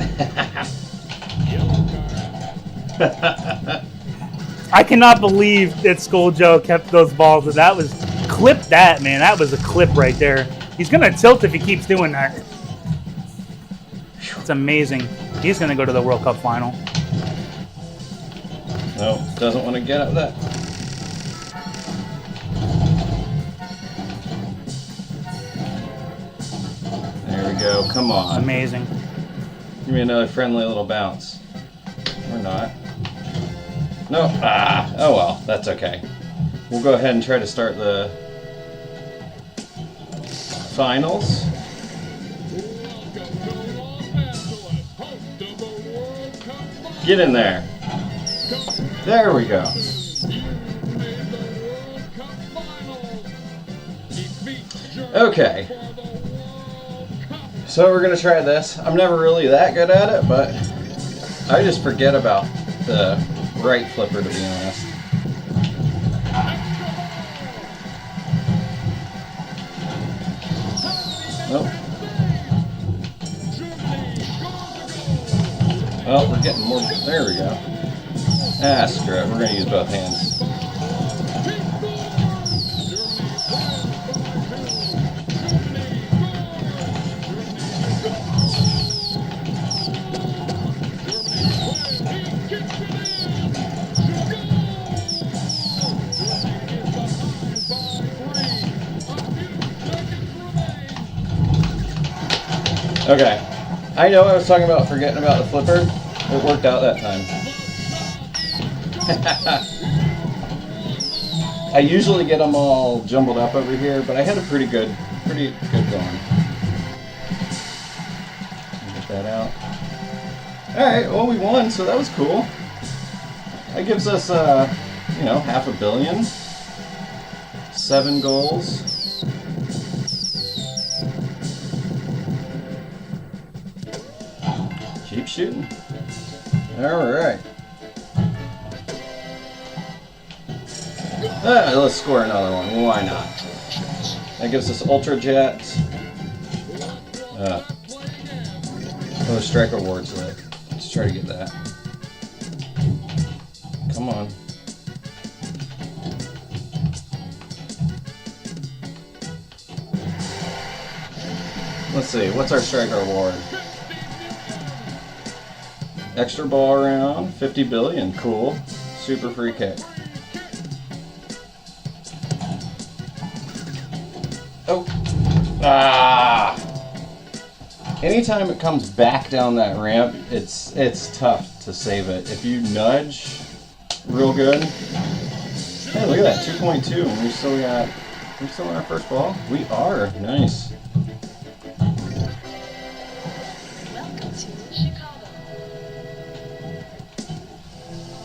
I cannot believe that Scoaljo kept those balls. That was clip that, man. That was a clip right there. He's gonna tilt if he keeps doing that. It's amazing. He's gonna go to the World Cup final. No, doesn't want to get up that. There we go. Come on. Amazing. Give me another friendly little bounce. Or not. No. Ah. Oh well. That's okay. We'll go ahead and try to start the finals. Get in there. There we go. Okay. So we're going to try this. I'm never really that good at it, but I just forget about the right flipper, to be honest. Nope. Oh, we're getting more. There we go. Ah, screw it. We're going to use both hands. Okay. I know I was talking about forgetting about the flipper. It worked out that time. I usually get them all jumbled up over here, but I had a pretty good going. Get that out. Alright, well we won, so that was cool. That gives us, you know, $500 million. 7 goals. Keep shooting. Alright. Let's score another one. Why not? That gives us Ultra Jets. Those strike awards lit. Let's try to get that. Come on. Let's see. What's our striker award? Extra ball around. 50 billion. Cool. Super free kick. Oh. Ah. Anytime it comes back down that ramp, it's tough to save it. If you nudge real good. Hey, look at that, 2.2, and we still got we still on our first ball? We are. Nice. Welcome to Chicago.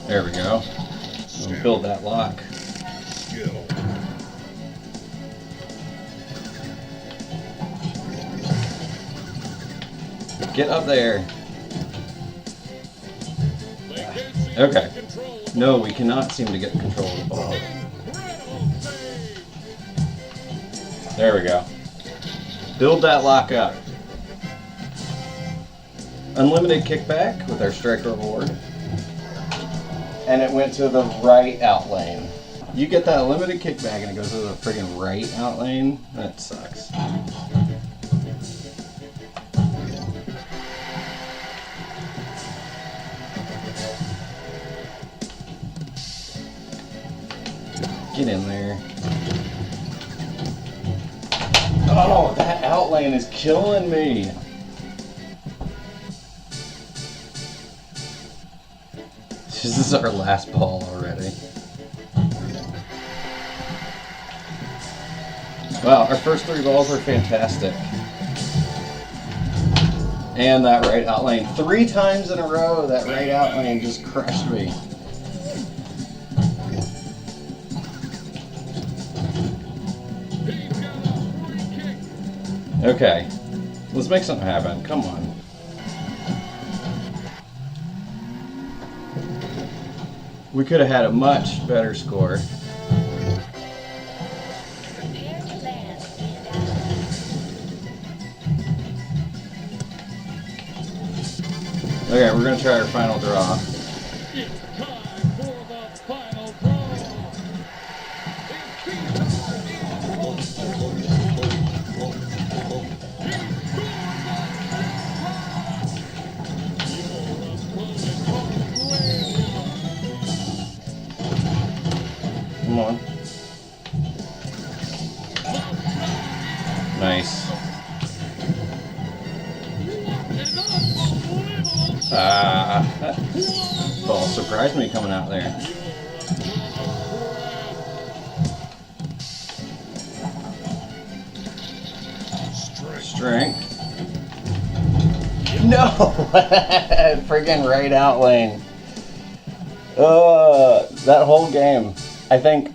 There we go. We'll build that lock. Get up there. Okay. No, we cannot seem to get control of the ball. There we go. Build that lock up. Unlimited kickback with our strike reward. And it went to the right out lane. You get that limited kickback and it goes to the friggin' right out lane? That sucks. Get in there. Oh, that out lane is killing me. This is our last ball already. Wow, our first 3 balls are fantastic. And that right out lane. 3 times in a row, that right out lane just crushed me. Okay, let's make something happen. Come on. We could have had a much better score. Prepare to land. Okay, we're gonna try our final draw. It's time for the final draw. Come on. Nice. That ball surprised me coming out there. Strength. No! Friggin' right out lane. That whole game, I think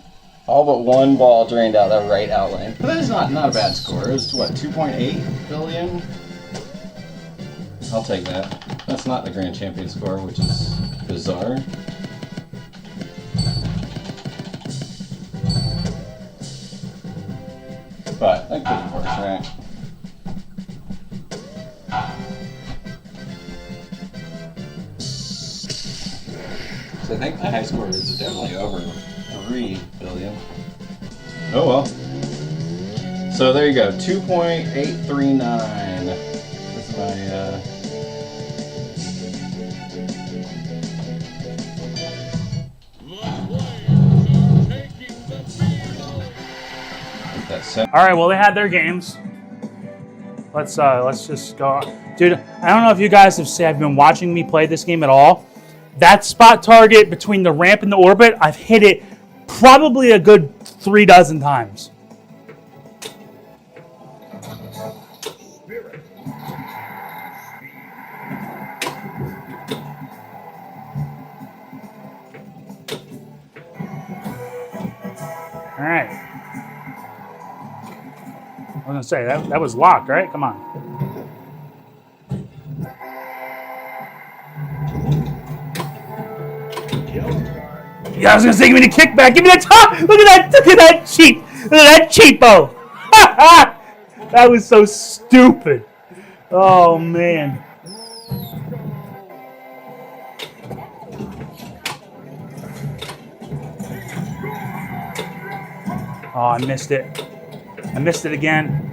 all but 1 ball drained out that right out lane. But that is not a bad score. It was what, 2.8 billion? I'll take that. That's not the grand champion score, which is bizarre. But that could be worse, right? So I think the high score is definitely over 3 billion. Oh well. So there you go, 2.839. That's my All right, well, they had their games. Let's just go. Dude, I don't know if you guys have been watching me play this game at all. That spot target between the ramp and the orbit, I've hit it probably a good 3 dozen times. All right. I was gonna say that was locked, right? Come on. Yeah, I was gonna say, give me the kickback. Give me that top. Look at that cheap. Look at that cheapo. That was so stupid. Oh man. Oh, I missed it. I missed it again.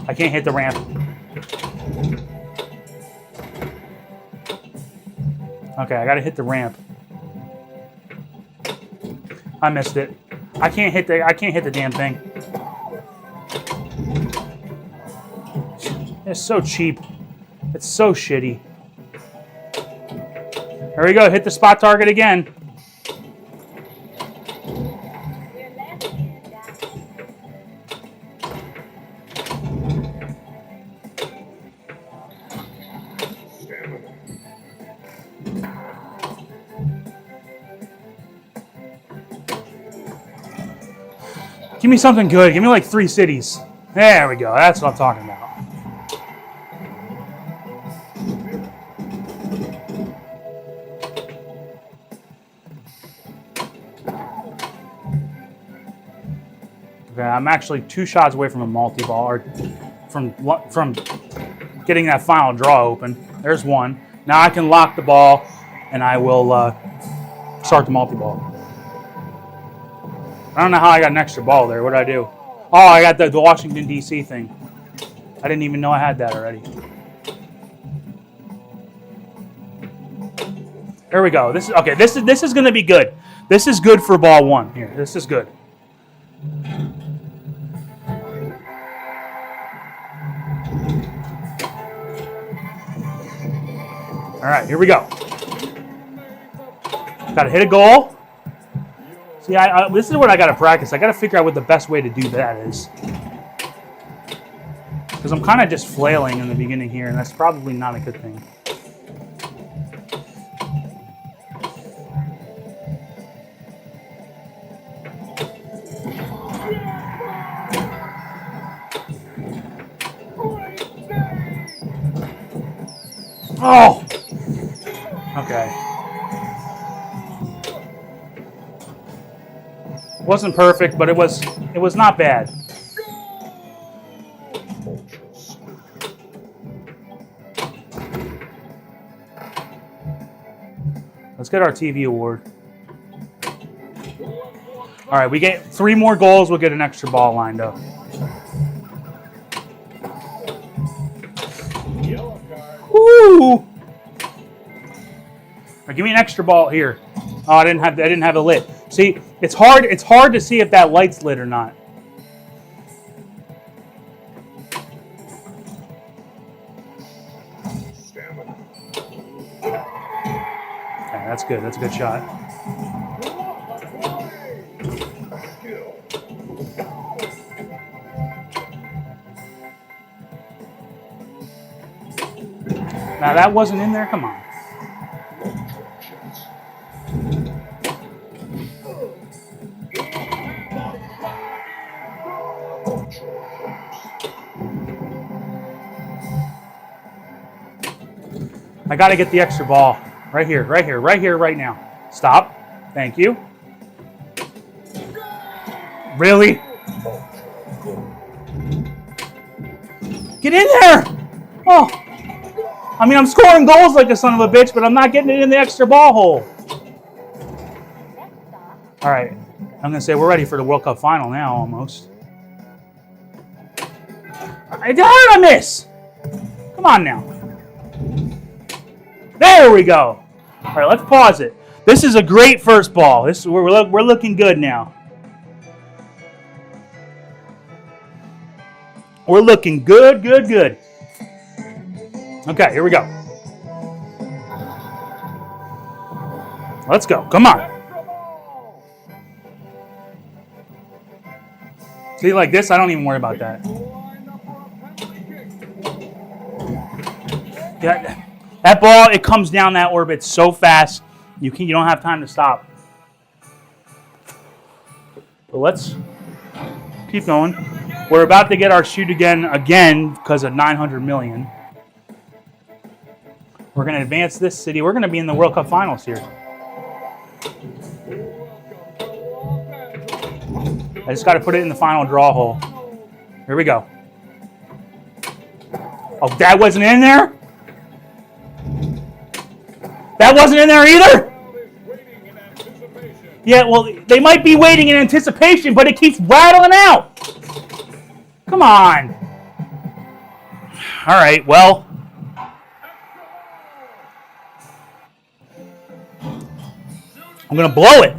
I can't hit the ramp. Okay, I gotta hit the ramp. I missed it. I can't hit the damn thing. It's so cheap. It's so shitty. All There we go. Hit the spot target again. Give me something good. Give me like 3 cities. There we go. That's what I'm talking about. Okay, I'm actually 2 shots away from a multi-ball, or from getting that final draw open. There's one. Now I can lock the ball, and I will start the multi-ball. I don't know how I got an extra ball there. What did I do? Oh, I got the Washington, D.C. thing. I didn't even know I had that already. There we go. This is okay. This is going to be good. This is good for ball 1 here. This is good. All right, here we go. Got to hit a goal. See, this is what I got to practice. I got to figure out what the best way to do that is. Because I'm kind of just flailing in the beginning here, and that's probably not a good thing. Oh! Okay. Wasn't perfect, but it was not bad. Let's get our TV award. All right, we get 3 more goals. We'll get an extra ball lined up. Woo! All right, give me an extra ball here. Oh, I didn't have a lit. See, it's hard to see if that light's lit or not. Okay, that's good. That's a good shot. Now that wasn't in there. Come on. I got to get the extra ball. Right here, right now. Stop. Thank you. Really? Get in there! Oh. I mean, I'm scoring goals like a son of a bitch, but I'm not getting it in the extra ball hole. All right. I'm going to say we're ready for the World Cup final now, almost. How did I miss? Come on now. There we go. All right, let's pause it. This is a great first ball. We're looking good now. We're looking good. Okay, here we go. Let's go. Come on. See, like this, I don't even worry about that. Yeah, that ball, it comes down that orbit so fast, you don't have time to stop. But let's keep going. We're about to get our shoot again because of 900 million. We're going to advance this city. We're going to be in the World Cup finals here. I just got to put it in the final draw hole. Here we go. Oh, that wasn't in there? That wasn't in there either? Yeah, well, they might be waiting in anticipation, but it keeps rattling out. Come on. All right, well. I'm going to blow it.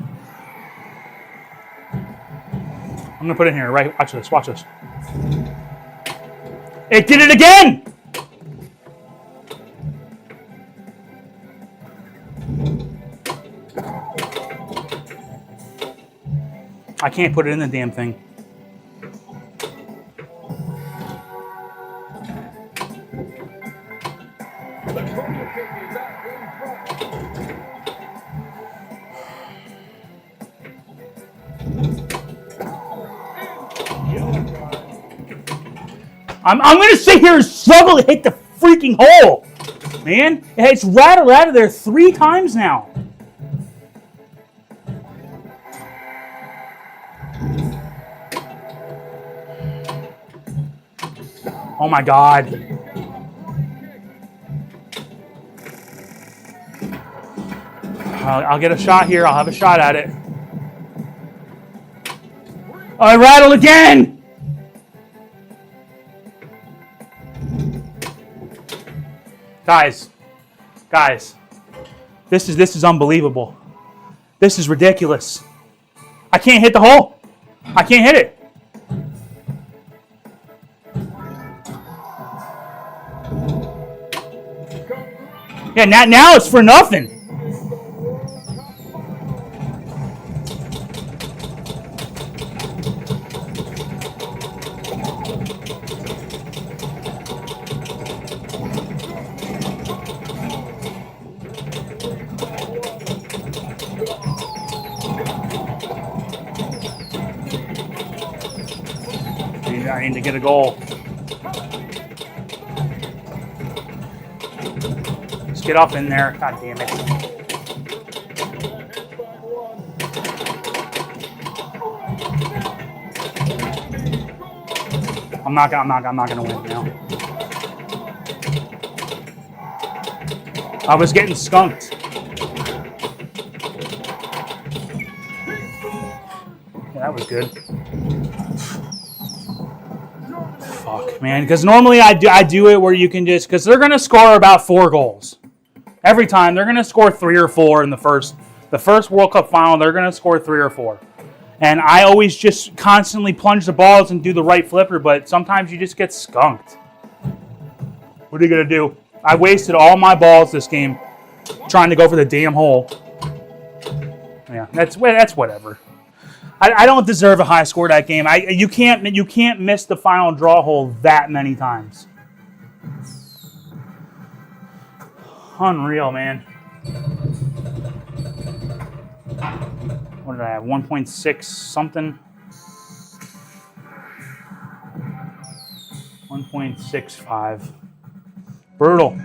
I'm going to put it in here, right? Watch this. It did it again! I can't put it in the damn thing. I'm gonna sit here and struggle to hit the freaking hole, man. It's rattled out of there 3 times now. Oh my God. I'll get a shot here. I'll have a shot at it. Oh, I rattled again. Guys, this is unbelievable. This is ridiculous. I can't hit the hole. I can't hit it. Yeah, now it's for nothing. I need to get a goal. Let's get up in there. God damn it. I'm not gonna win now. I was getting skunked. Yeah, that was good. Fuck, man. Because normally I do it where you can just, because they're gonna score about 4 goals every time. They're gonna score 3 or 4 in the first World Cup final. They're gonna score 3 or 4, and I always just constantly plunge the balls and do the right flipper. But sometimes you just get skunked. What are you gonna do? I wasted all my balls this game trying to go for the damn hole. Yeah, that's whatever. I don't deserve a high score that game. You can't miss the final draw hole that many times. Unreal, man. What did I have? 1.6 something. 1.65. Brutal.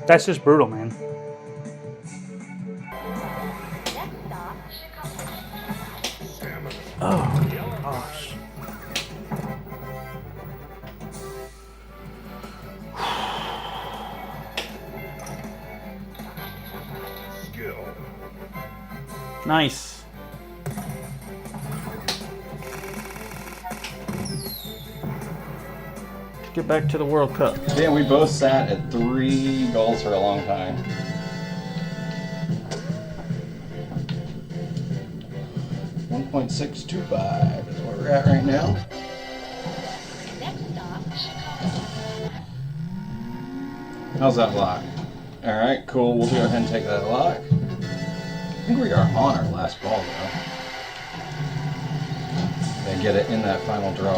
That's just brutal, man. Oh, gosh. Nice. Get back to the World Cup. Damn, we both sat at 3 goals for a long time. .625 is where we're at right now. Next stop, Chicago. How's that lock? All right, cool. We'll go ahead and take that lock. I think we are on our last ball though. And get it in that final draw.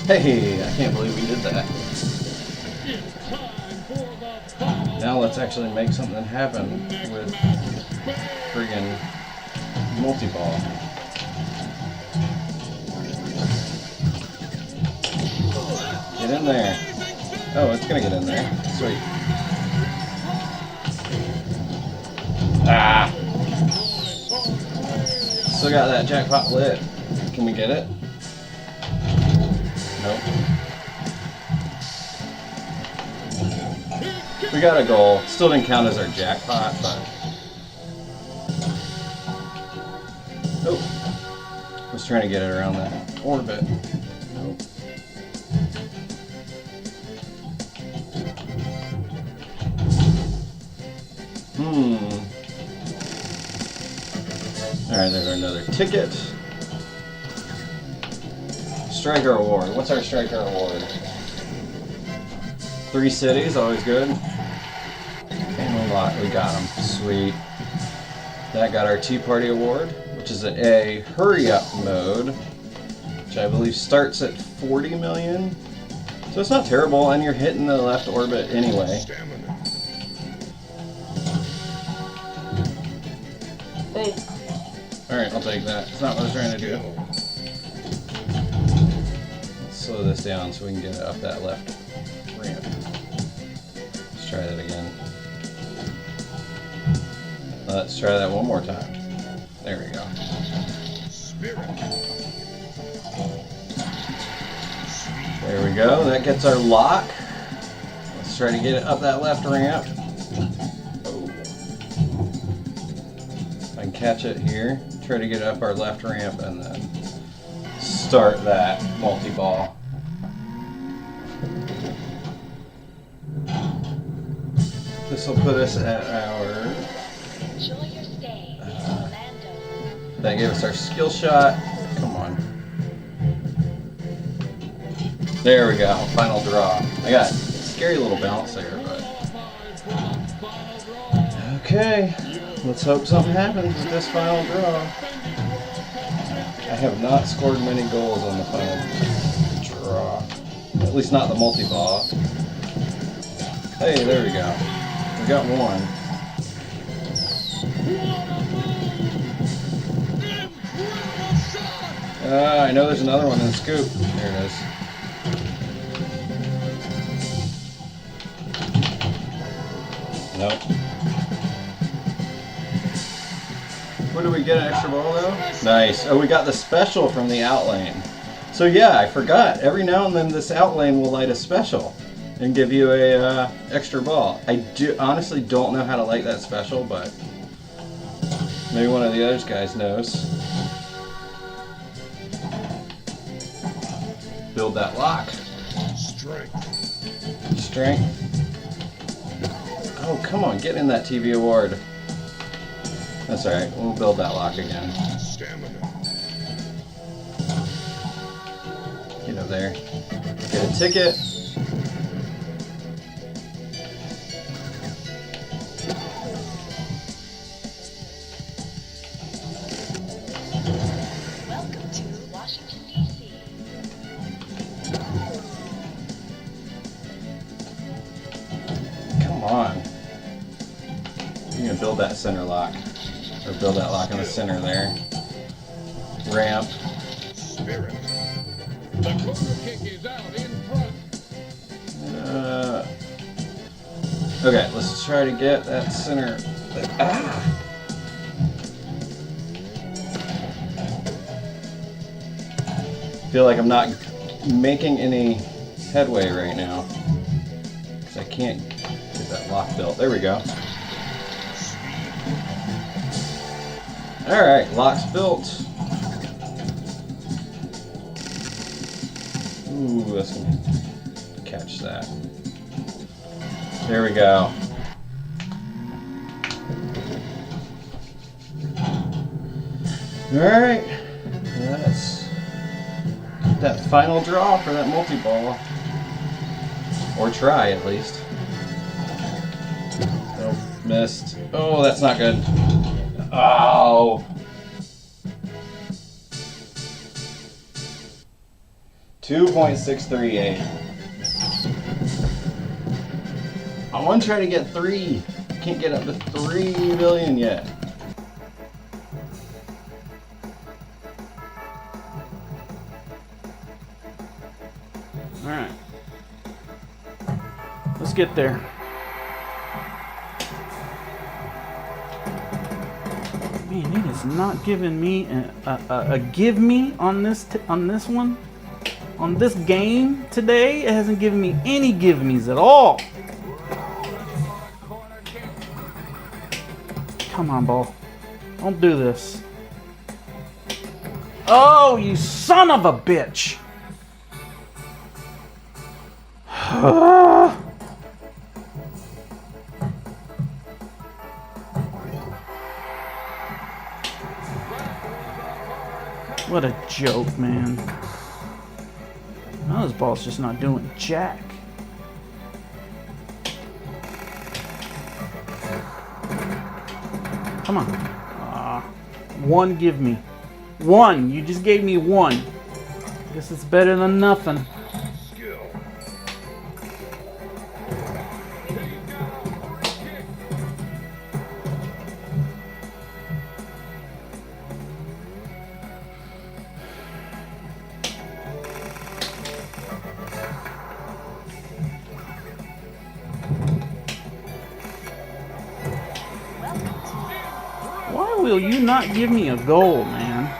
Hey, I can't believe we did that. It's time for the final. Now let's actually make something happen with friggin' multi-ball. Get in there. Oh, it's gonna get in there. Sweet. Ah! Still got that jackpot lit. Can we get it? Nope. We got a goal. Still didn't count as our jackpot, but... Oh. Was trying to get it around that orbit. Nope. Alright, there's another ticket. Striker award. What's our striker award? 3 cities, always good. And we got them. Sweet. That got our Tea Party Award, which is a hurry up mode, which I believe starts at 40 million. So it's not terrible, and you're hitting the left orbit anyway. Oh. Alright, I'll take that. It's not what I was trying to do. Let's slow this down so we can get it up that left ramp. Let's try that again. Let's try that one more time. There we go. There we go. That gets our lock. Let's try to get it up that left ramp. Oh. If I can catch it here, try to get it up our left ramp and then start that multi-ball. This will put us at our... Enjoy your stay in Orlando. That gave us our skill shot. Come on. There we go. Final draw. I got a scary little bounce there, but... Okay. Let's hope something happens with this final draw. I have not scored many goals on the final draw. At least not the multi-ball. Hey, there we go. We got one. I know there's another one in the scoop. There it is. Nope. What do we get, an extra ball though? Nice. Oh, we got the special from the outlane. So yeah, I forgot. Every now and then this outlane will light a special and give you a extra ball. I honestly don't know how to light that special, but maybe one of the other guys knows. Build that lock. Strength. Oh, come on, get in that TV award. That's alright, we'll build that lock again. Get up there. Get a ticket. Welcome to Washington, D.C. Come on. You're gonna build that center lock. Or build that lock in the center there. Ramp. The corner kick is out in front. Okay, let's try to get that center. Ah! Feel like I'm not making any headway right now because I can't get that lock built. There we go. Alright, lock's built. Ooh, that's gonna catch that. There we go. Alright, let's get that final draw for that multi-ball. Or try, at least. Nope, missed. Oh, that's not good. Oh! 2.638. I want to try to get 3. Can't get up to 3 million yet. Alright. Let's get there. Man, it is not giving me a give me on this one. On this game today, it hasn't given me any give me's at all. Come on, ball. Don't do this. Oh, you son of a bitch. What a joke, man. Now this ball's just not doing jack. Come on. One give me. One. You just gave me one. Guess it's better than nothing. Why will you not give me a goal, man?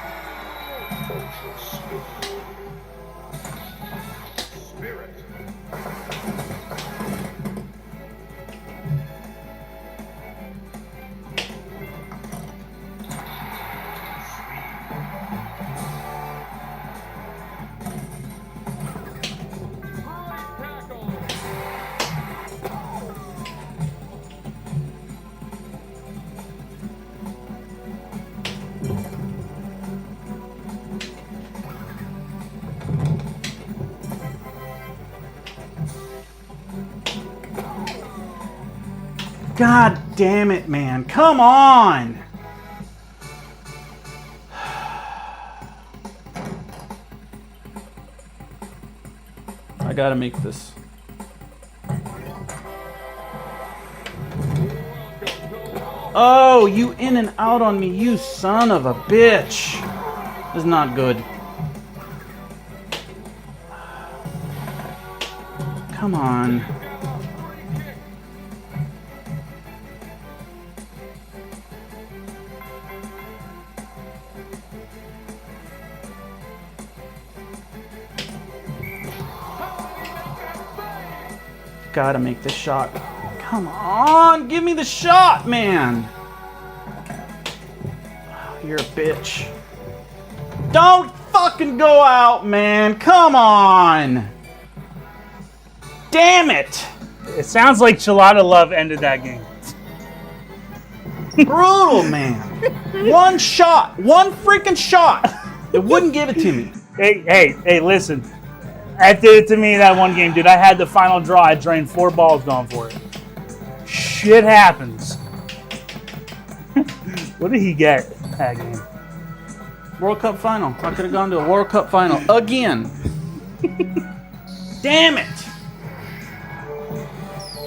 God damn it, man. Come on. I gotta make this. Oh, you in and out on me, you son of a bitch. This is not good. Come on. Gotta make this shot. Come on, give me the shot, man. You're a bitch. Don't fucking go out, man. Come on. Damn it. It sounds like Chalatalove ended that game. Brutal, man. One shot. One freaking shot. It wouldn't give it to me. Hey, listen. That did it to me that one game, dude. I had the final draw. I drained 4 balls going for it. Shit happens. What did he get that game? World Cup final. I could have gone to a World Cup final again. Damn it.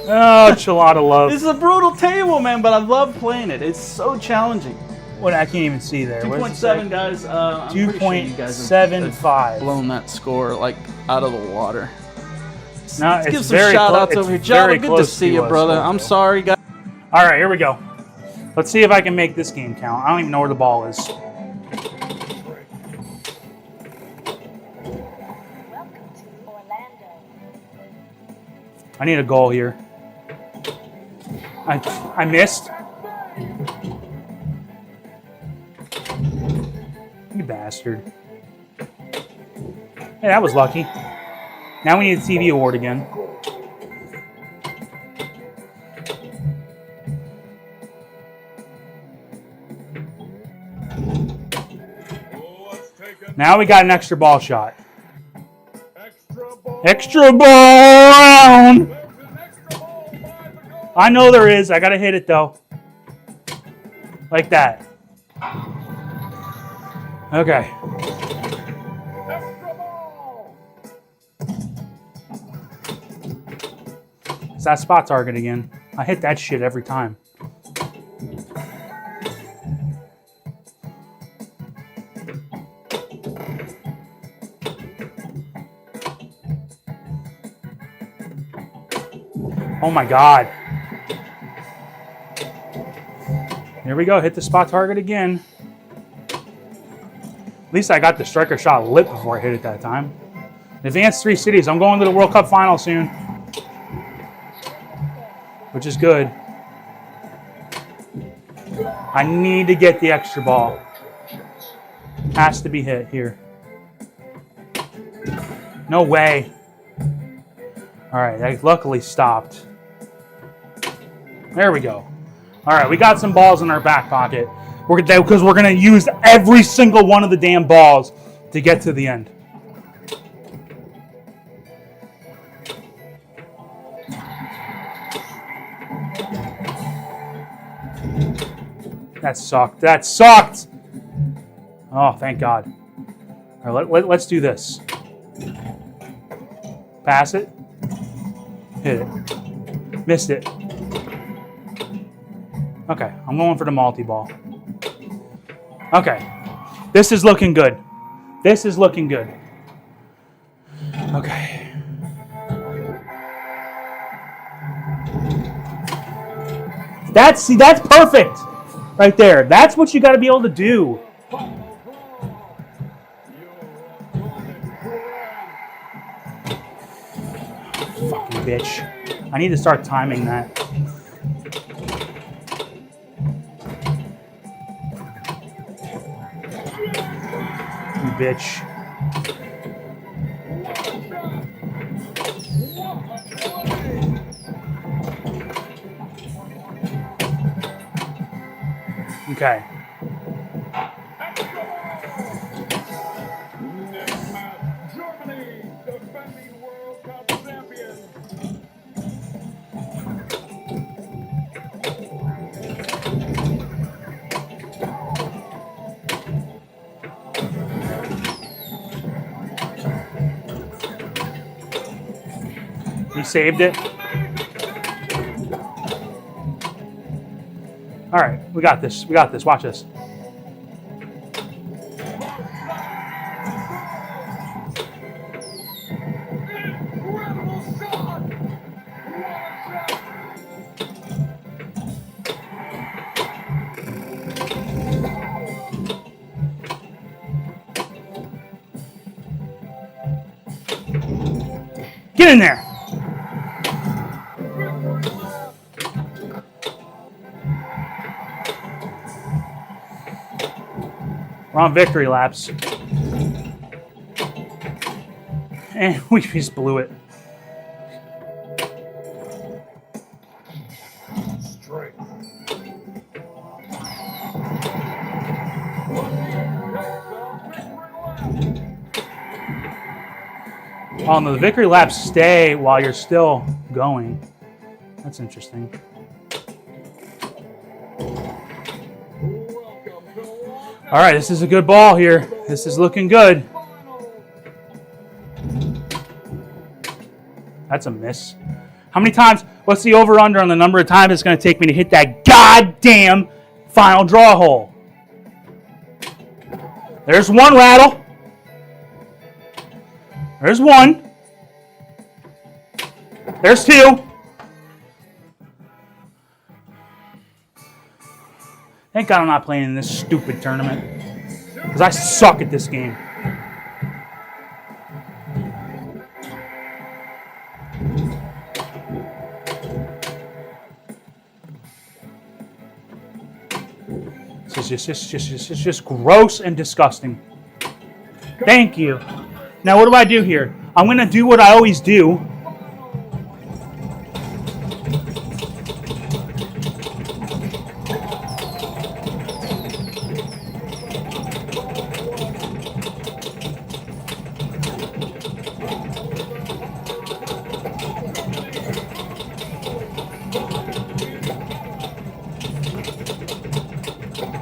Oh, Chalatalove. This is a brutal table, man, but I love playing it. It's so challenging. What? I can't even see there. 2.7, guys. I'm pretty sure you guys have 2.75. blown that score like out of the water. No, Let's it's give some very shout outs it's over here. very Java, good to close see you, us, brother. so. I'm sorry, guys. All right, here we go. Let's see if I can make this game count. I don't even know where the ball is. Welcome to Orlando. I need a goal here. I missed. You bastard. Hey, that was lucky. Now we need a TV award again. Now we got an extra ball shot. Extra ball round! I know there is. I gotta hit it though. Like that. Okay. It's that spot target again. I hit that shit every time. Oh my God. Here we go. Hit the spot target again. At least I got the striker shot lit before I hit it that time. Advanced 3 cities. I'm going to the World Cup final soon. Which is good. I need to get the extra ball. Has to be hit here. No way. All right, I luckily stopped. There we go. All right, we got some balls in our back pocket. Because we're going to use every single one of the damn balls to get to the end. That sucked. That sucked. Oh, thank God. All right, let's do this. Pass it. Hit it. Missed it. Okay, I'm going for the multi-ball. Okay. This is looking good. This is looking good. Okay. That's perfect. Right there. That's what you got to be able to do. Fucking bitch. I need to start timing that. You bitch. Okay. Germany, defending World Cup champions. You saved it. All right, we got this. We got this. Watch this. Incredible shot. What a shot. Get in there. We're on victory laps. And we just blew it. Straight. Oh, no, the victory laps stay while you're still going. That's interesting. All right, this is a good ball here. This is looking good. That's a miss. How many times? What's the over-under on the number of times it's going to take me to hit that goddamn final draw hole? There's one rattle. There's one. There's two. Thank God I'm not playing in this stupid tournament. Because I suck at this game. This is just gross and disgusting. Thank you. Now what do I do here? I'm going to do what I always do.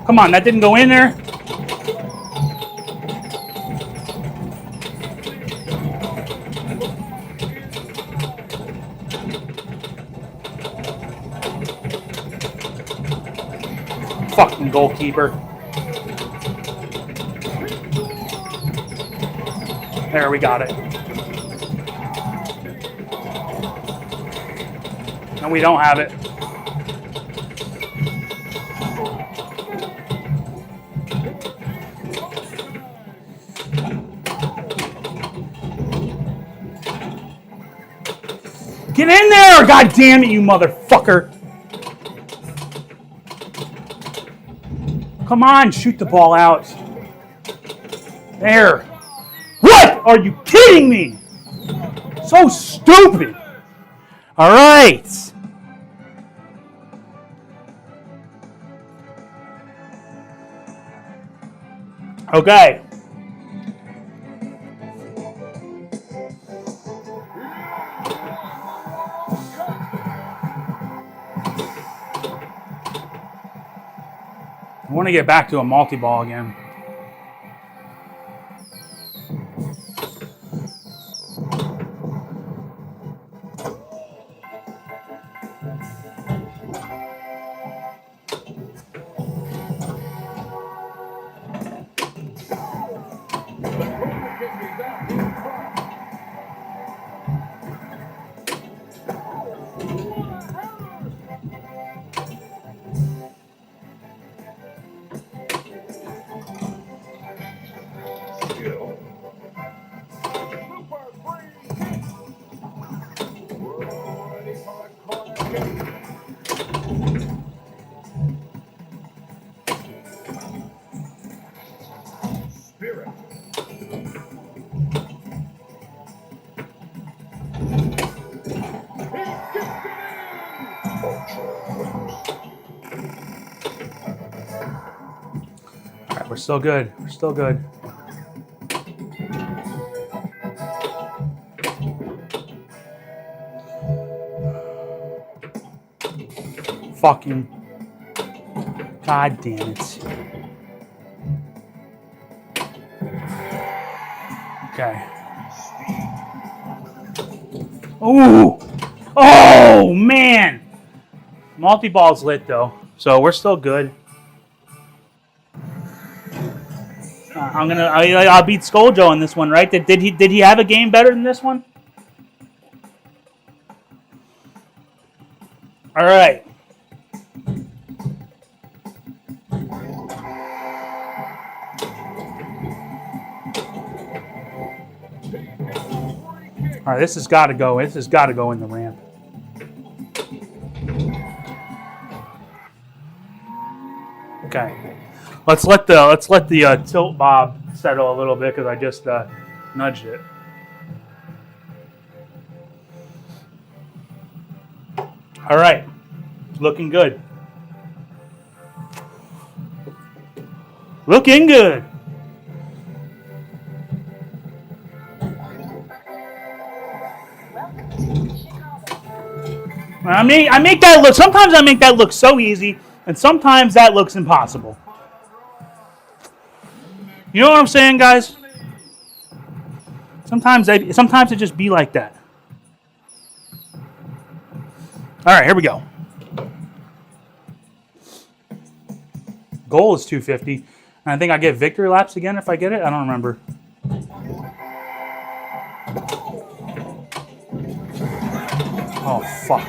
Come on, that didn't go in there. Fucking goalkeeper. There, we got it. No, we don't have it. Get in there! God damn it, you motherfucker! Come on, shoot the ball out. There. What? Are you kidding me? So stupid. All right. Okay. I want to get back to a multi-ball again. All right, we're still good. We're still good. Fucking. God damn it. Okay. Ooh! Oh, man! Multi-ball's lit, though. So we're still good. I'll beat Scoaljo in this one, right? Did he have a game better than this one? All right. All right, this has got to go. This has got to go in the ramp. Okay. Let's let the tilt bob settle a little bit because I just nudged it. All right, looking good. Looking good. Welcome to Chicago. I make that look. Sometimes I make that look so easy, and sometimes that looks impossible. You know what I'm saying, guys? Sometimes it just be like that. All right, here we go. Goal is 250. And I think I get victory laps again if I get it. I don't remember. Oh, fuck.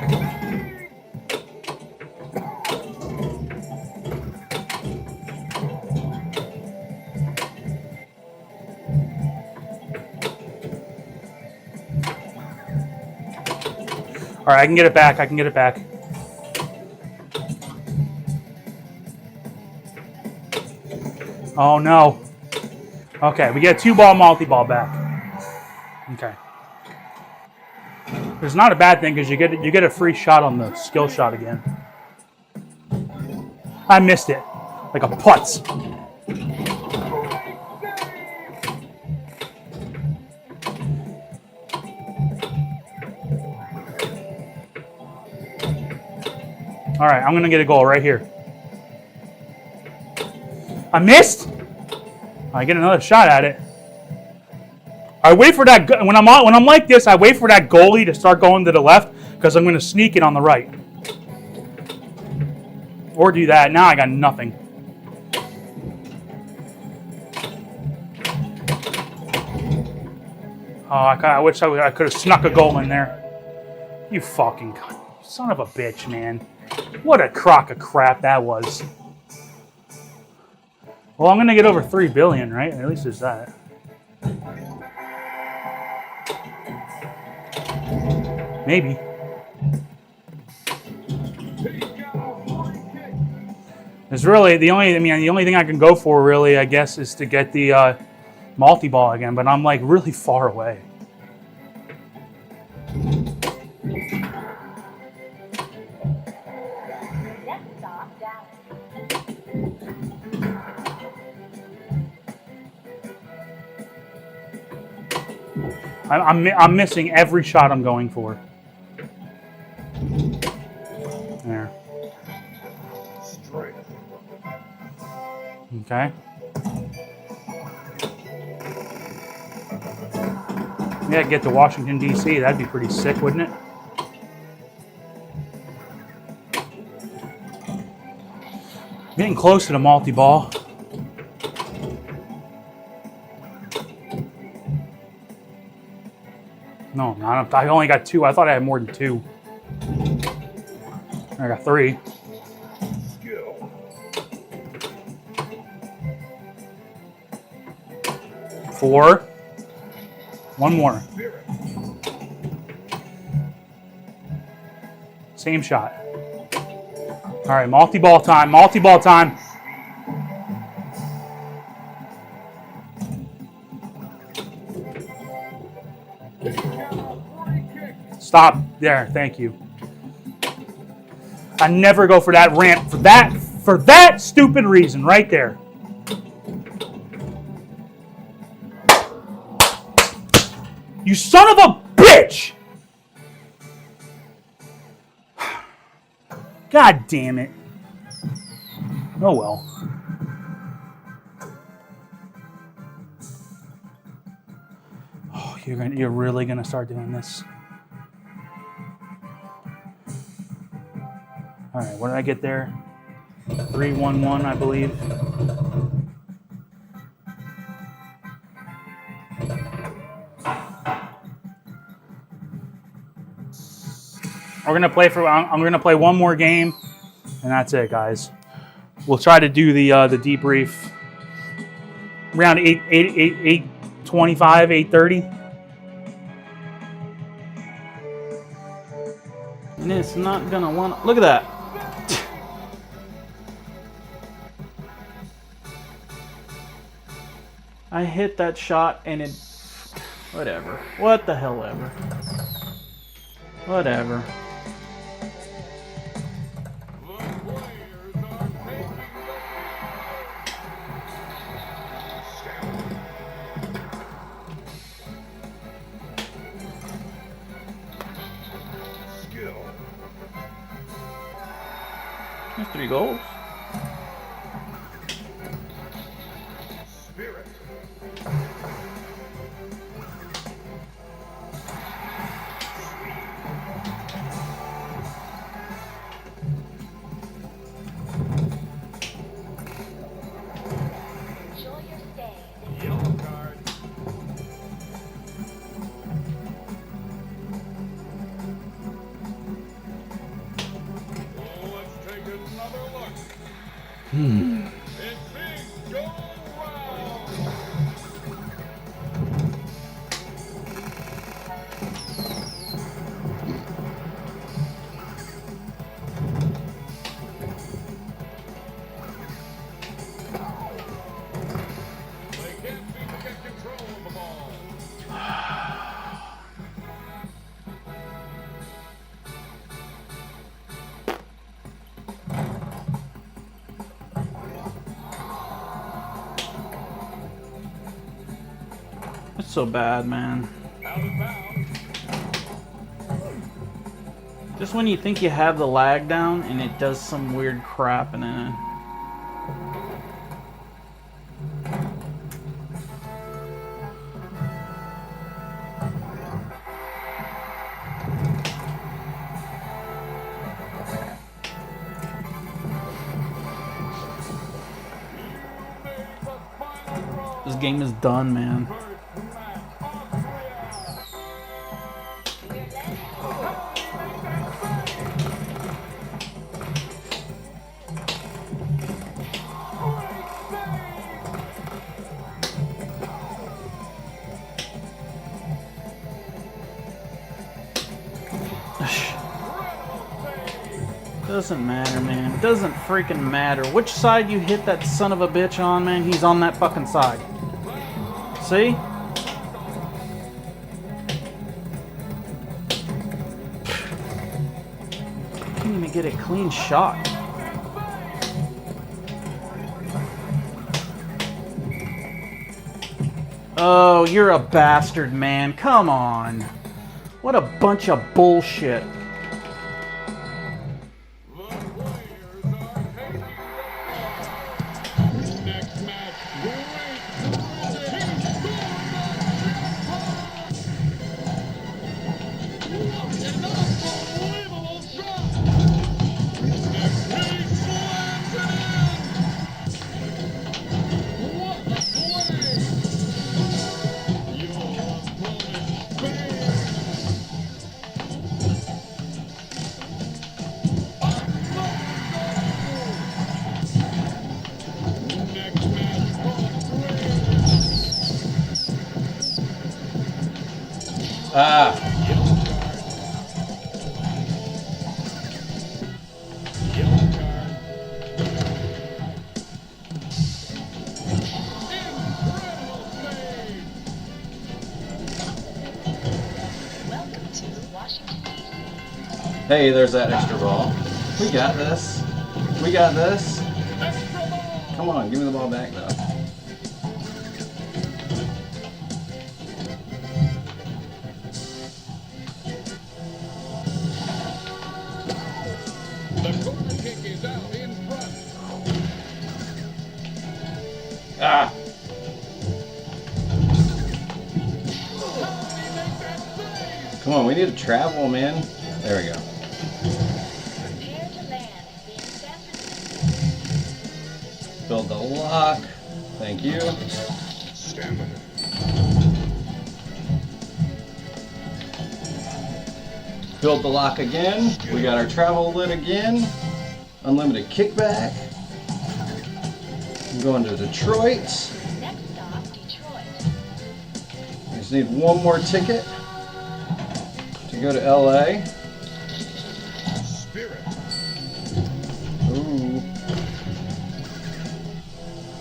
All right, I can get it back. I can get it back. Oh, no. Okay, we get a 2-ball multi-ball back. Okay. It's not a bad thing because you get a free shot on the skill shot again. I missed it. Like a putz. All right, I'm going to get a goal right here. I missed. I get another shot at it. I wait for that when I'm like this. I wait for that goalie to start going to the left because I'm going to sneak it on the right, or do that. Now I got nothing. Oh, I wish I could have snuck a goal in there. You fucking son of a bitch, man! What a crock of crap that was. Well, I'm going to get over 3 billion, right? At least there's that. Maybe. It's really the only thing I can go for really, I guess, is to get the multi-ball again, but I'm like really far away. Next stop, Dallas. I'm missing every shot I'm going for. There. Okay. Yeah, get to Washington, D.C. That'd be pretty sick, wouldn't it? Getting close to the multi-ball. No, not. I only got 2. I thought I had more than 2. I got 3. Skill. 4. One more. Spirit. Same shot. All right, multi-ball time. Multi-ball time. Stop there. Thank you. I never go for that ramp for that stupid reason right there. You son of a bitch! God damn it. Oh well. Oh, you're really gonna start doing this. All right, what did I get there? 3-1-1, I believe. We're gonna play for. I'm gonna play one more game, and that's it, guys. We'll try to do the debrief around 8:25, 8:30. And it's not gonna want to. Look at that. I hit that shot and it. Whatever. What the hell ever. Whatever. There's 3 goals. Spirit. Enjoy your stay. Yellow card. Oh, let's take another look. It's big go round. They can't seem to get control of the ball. It's so bad, man. Out of bounds. Just when you think you have the lag down and it does some weird crap and then. This game is done, man. Doesn't matter, man. It doesn't freaking matter. Which side you hit that son of a bitch on, man, he's on that fucking side. See? Can't even get a clean shot. Oh, you're a bastard, man. Come on. What a bunch of bullshit. Next match, great. Ah. Yellow card. Incredible save. Welcome to Washington, D.C. Hey, there's that extra ball. We got this. We got this. Extra ball. Come on, give me the ball back though. The corner kick is out in front. Ah. How did he make that save? Come on, we need to travel, man. There we go. Prepare to land in San Francisco. Build the lock. Thank you. Stamina. Build the lock again. We got our travel lit again. Unlimited kickback. I'm going to Detroit. Next stop, Detroit. I just need one more ticket to go to LA. Spirit. Ooh.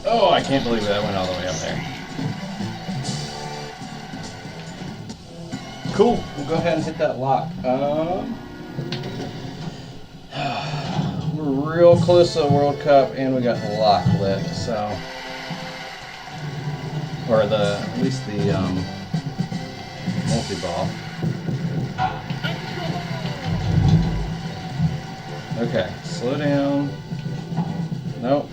Oh, I can't believe that went all the way up there. Cool. We'll go ahead and hit that lock. We're real close to the World Cup, and we got the lock lit. So, or at least the multi-ball. Okay, slow down. Nope.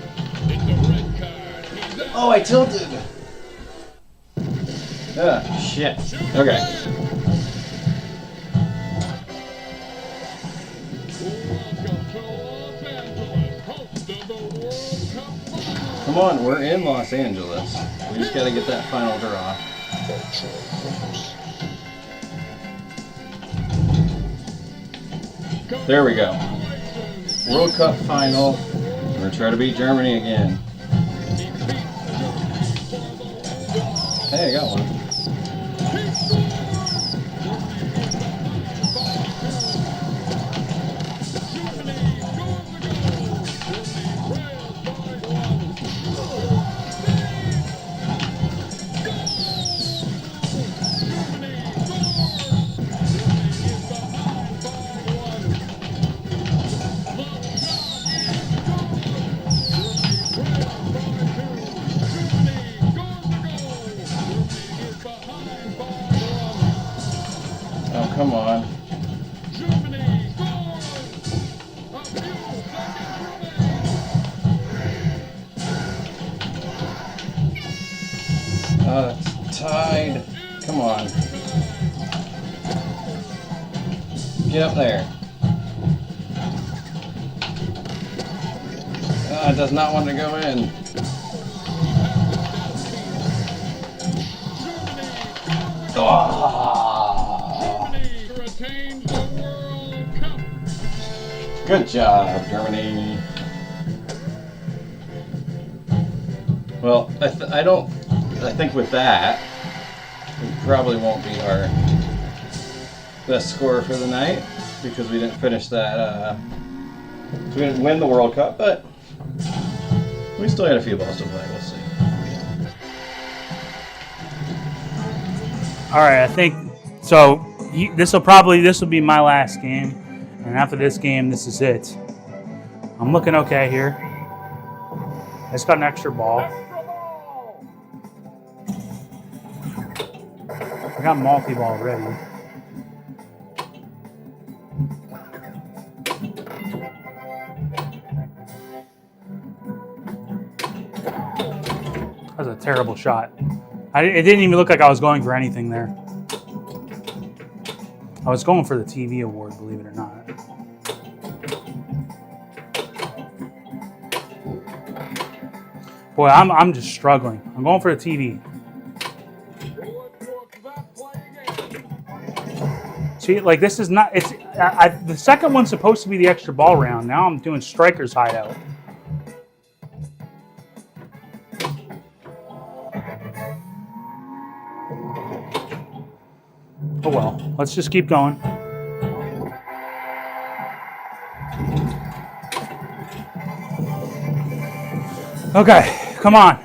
It's a red card. He's out. Oh, I tilted. Ah, shit. Okay. Welcome to Los Angeles, host of the World Cup final. Come on, we're in Los Angeles. We just gotta get that final draw. There we go. World Cup final. We're gonna try to beat Germany again. Hey, I got one. Oh, come on. It's tied. Come on. Get up there. It does not want to go in. Oh. Retains the World Cup. Good job, Germany. Well, I think with that, we probably won't be our best scorer for the night because we didn't finish that. We didn't win the World Cup, but we still had a few balls to play. We'll see. All right, I think so. This will be my last game, and after this game, this is it. I'm looking okay here. I just got an extra ball. Extra ball. I got multi-ball ready. That was a terrible shot. It didn't even look like I was going for anything there. I was going for the TV award, believe it or not. Boy, I'm just struggling. I'm going for the TV. See, like this is not. It's the second one's supposed to be the extra ball round. Now I'm doing striker's hideout. Oh well, let's just keep going. Okay, come on.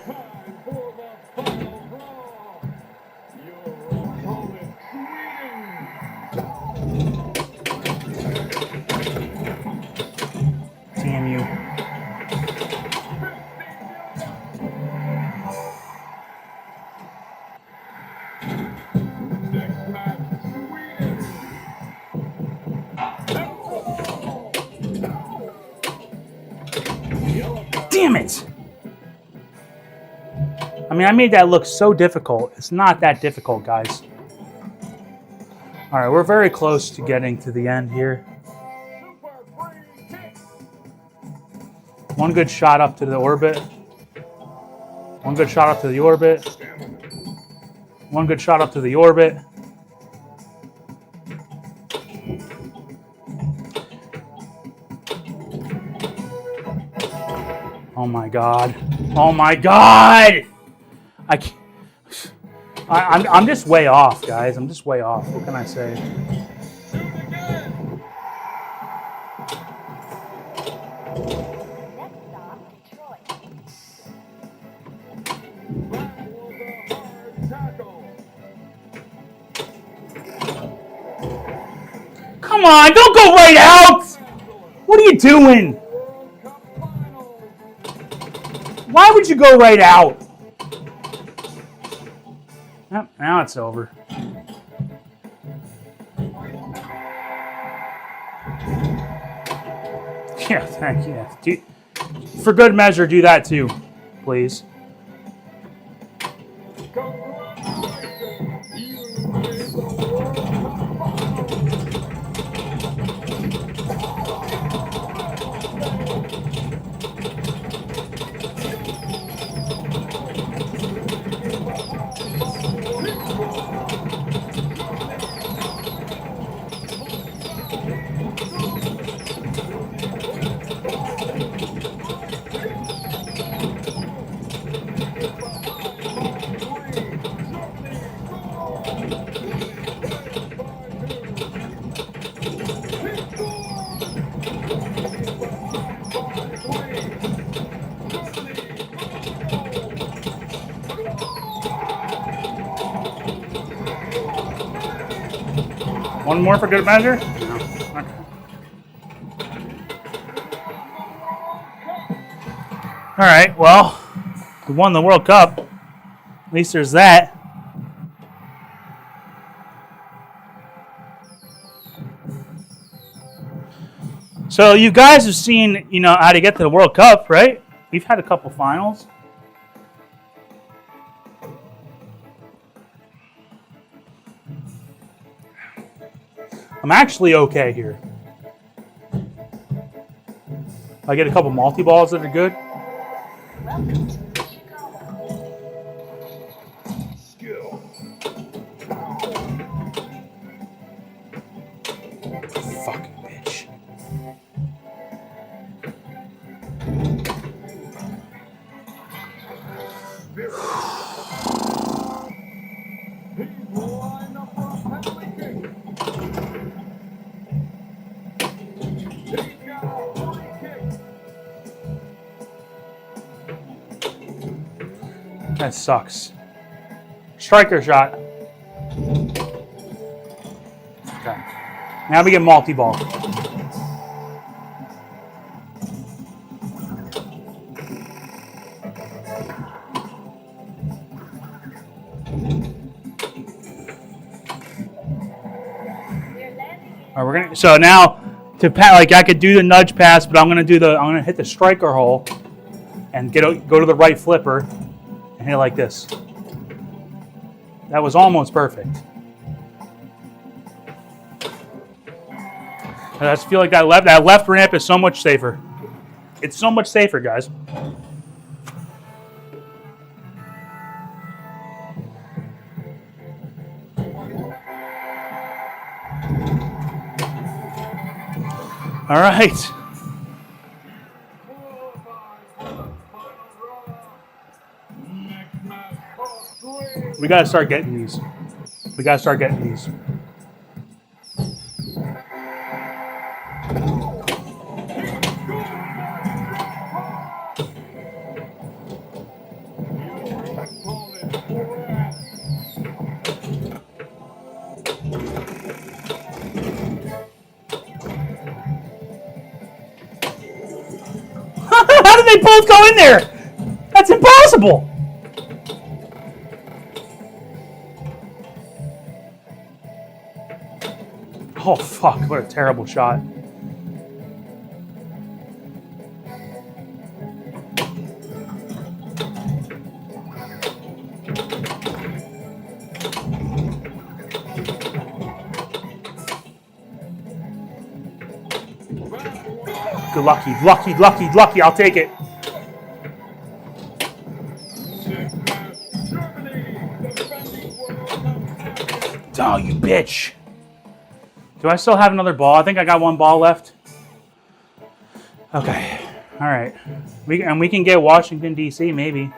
Damn you. Damn it! I mean, I made that look so difficult. It's not that difficult, guys. All right, we're very close to getting to the end here. One good shot up to the orbit. One good shot up to the orbit. One good shot up to the orbit. Oh my god. Oh my god! I'm just way off, guys. I'm just way off. What can I say? Next stop, Detroit. Come on, don't go right out! What are you doing? Why would you go right out? Yep, now it's over. Yeah, thank you. For good measure, do that too, please. One more for good measure? No. Okay. All right, well, we won the World Cup. At least there's that. So you guys have seen, how to get to the World Cup, right? We've had a couple finals. I'm actually okay here. I get a couple multi-balls that are good. Welcome to Chicago. Skill. Fucking bitch. He's lined up for a penalty kick. He's got a free kick. That sucks. Striker shot. Okay. Now we get multi-ball. We're landing in All right, so now I could do the nudge pass, but I'm gonna hit the striker hole and go to the right flipper and hit it like this. That was almost perfect. I just feel like that left ramp is so much safer. It's so much safer, guys. All right. We got to start getting these. they both go in there? That's impossible. Oh, fuck. What a terrible shot. Good, lucky. I'll take it. Oh, you bitch. Do I still have another ball? I think I got one ball left. Okay. All right. We can get Washington, D.C. maybe.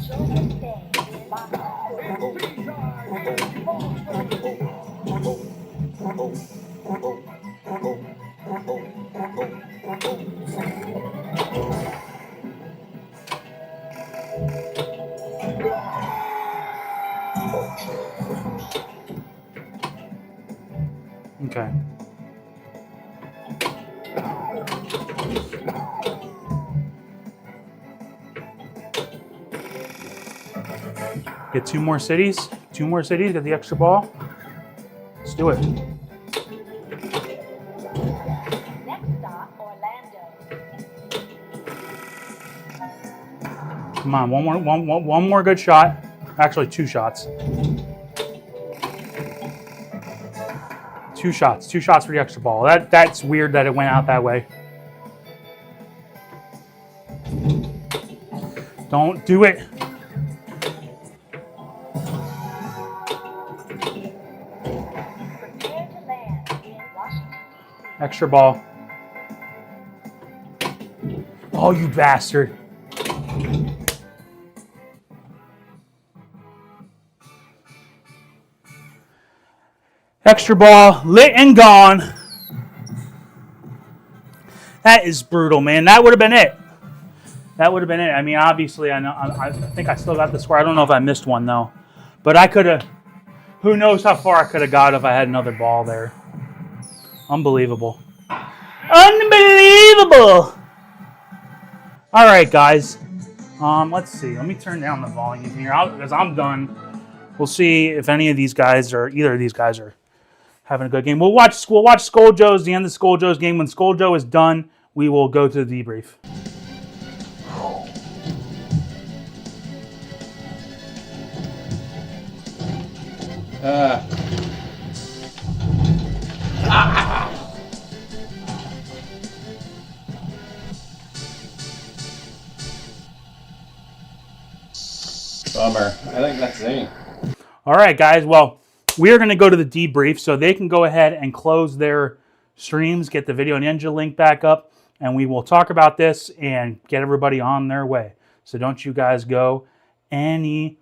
Children's Day in Boston. Okay. Get two more cities. Get the extra ball. Let's do it. Next stop, Orlando. Come on, one more good shot. Actually, two shots. Two shots for the extra ball. That's weird that it went out that way. Don't do it. Prepare to land in Washington, D.C. Extra ball. Oh, you bastard. Extra ball, lit and gone. That is brutal, man. That would have been it. I mean, obviously, I think I still got the score. I don't know if I missed one, though. But I could have... Who knows how far I could have got if I had another ball there. Unbelievable. Unbelievable! All right, guys. Let's see. Let me turn down the volume here because I'm done. We'll see if either of these guys are having a good game. We'll watch Scoaljo's, the end of Scoaljo's game. When Scoaljo is done, we will go to the debrief. Bummer. I think that's it. All right, guys. Well, we're going to go to the debrief so they can go ahead and close their streams, get the video and Ninja link back up, and we will talk about this and get everybody on their way. So don't you guys go anywhere.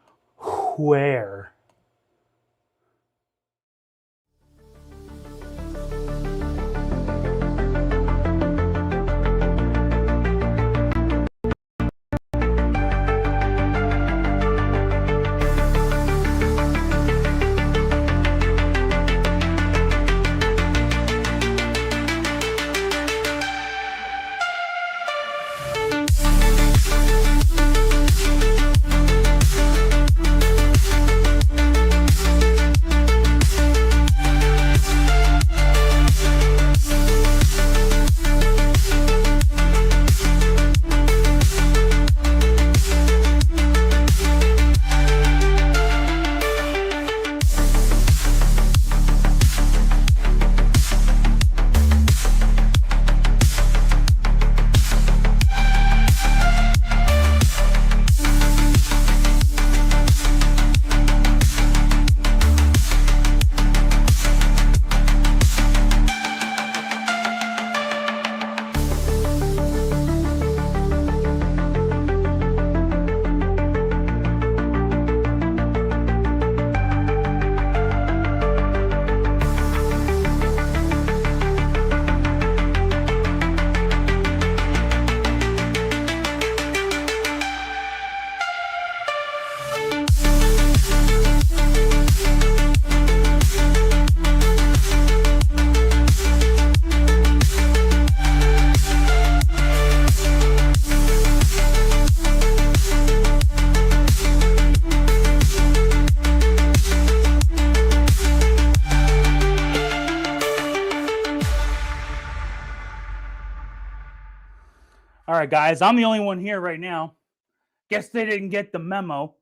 right, guys, I'm the only one here right now. Guess they didn't get the memo.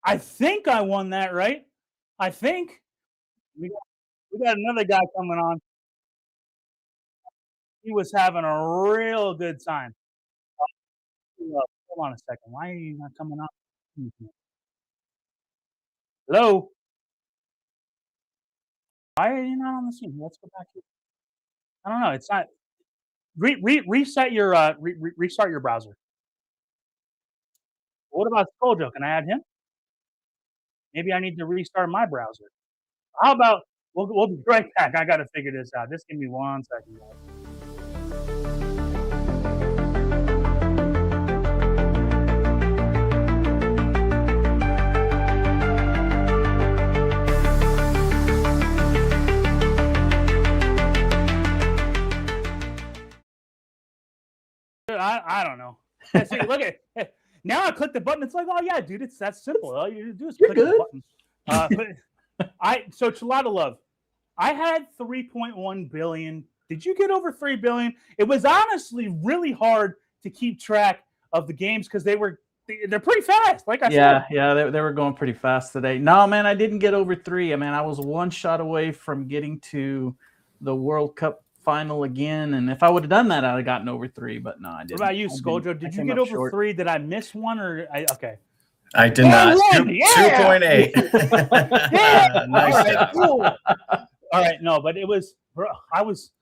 I think I won that, right? I think. We got another guy coming on. He was having a real good time. Hold on a second. Why are you not coming on? Hello? Why are you not on the scene? Let's go back here. I don't know. It's not. Reset your restart your browser. What about Scoaljo? Can I add him? Maybe I need to restart my browser. How about we'll be right back. I got to figure this out. Just give me 1 second, guys. I don't know. See, look at now. I click the button. It's like, oh yeah, dude, it's that simple. All you do is click the button. So Chalatalove, I had 3.1 billion. Did you get over 3 billion? It was honestly really hard to keep track of the games because they're pretty fast. Like I said. Yeah, they were going pretty fast today. No, man, I didn't get over 3. I mean, I was 1 shot away from getting to the World Cup final again, and if I would have done that, I'd have gotten over 3. But no, I didn't. What about you, Scoaljo? Did you get over 3? Did I miss one or okay? I did not. 2.8. Yeah. Nice. All right, cool. All right, no, but it was. I was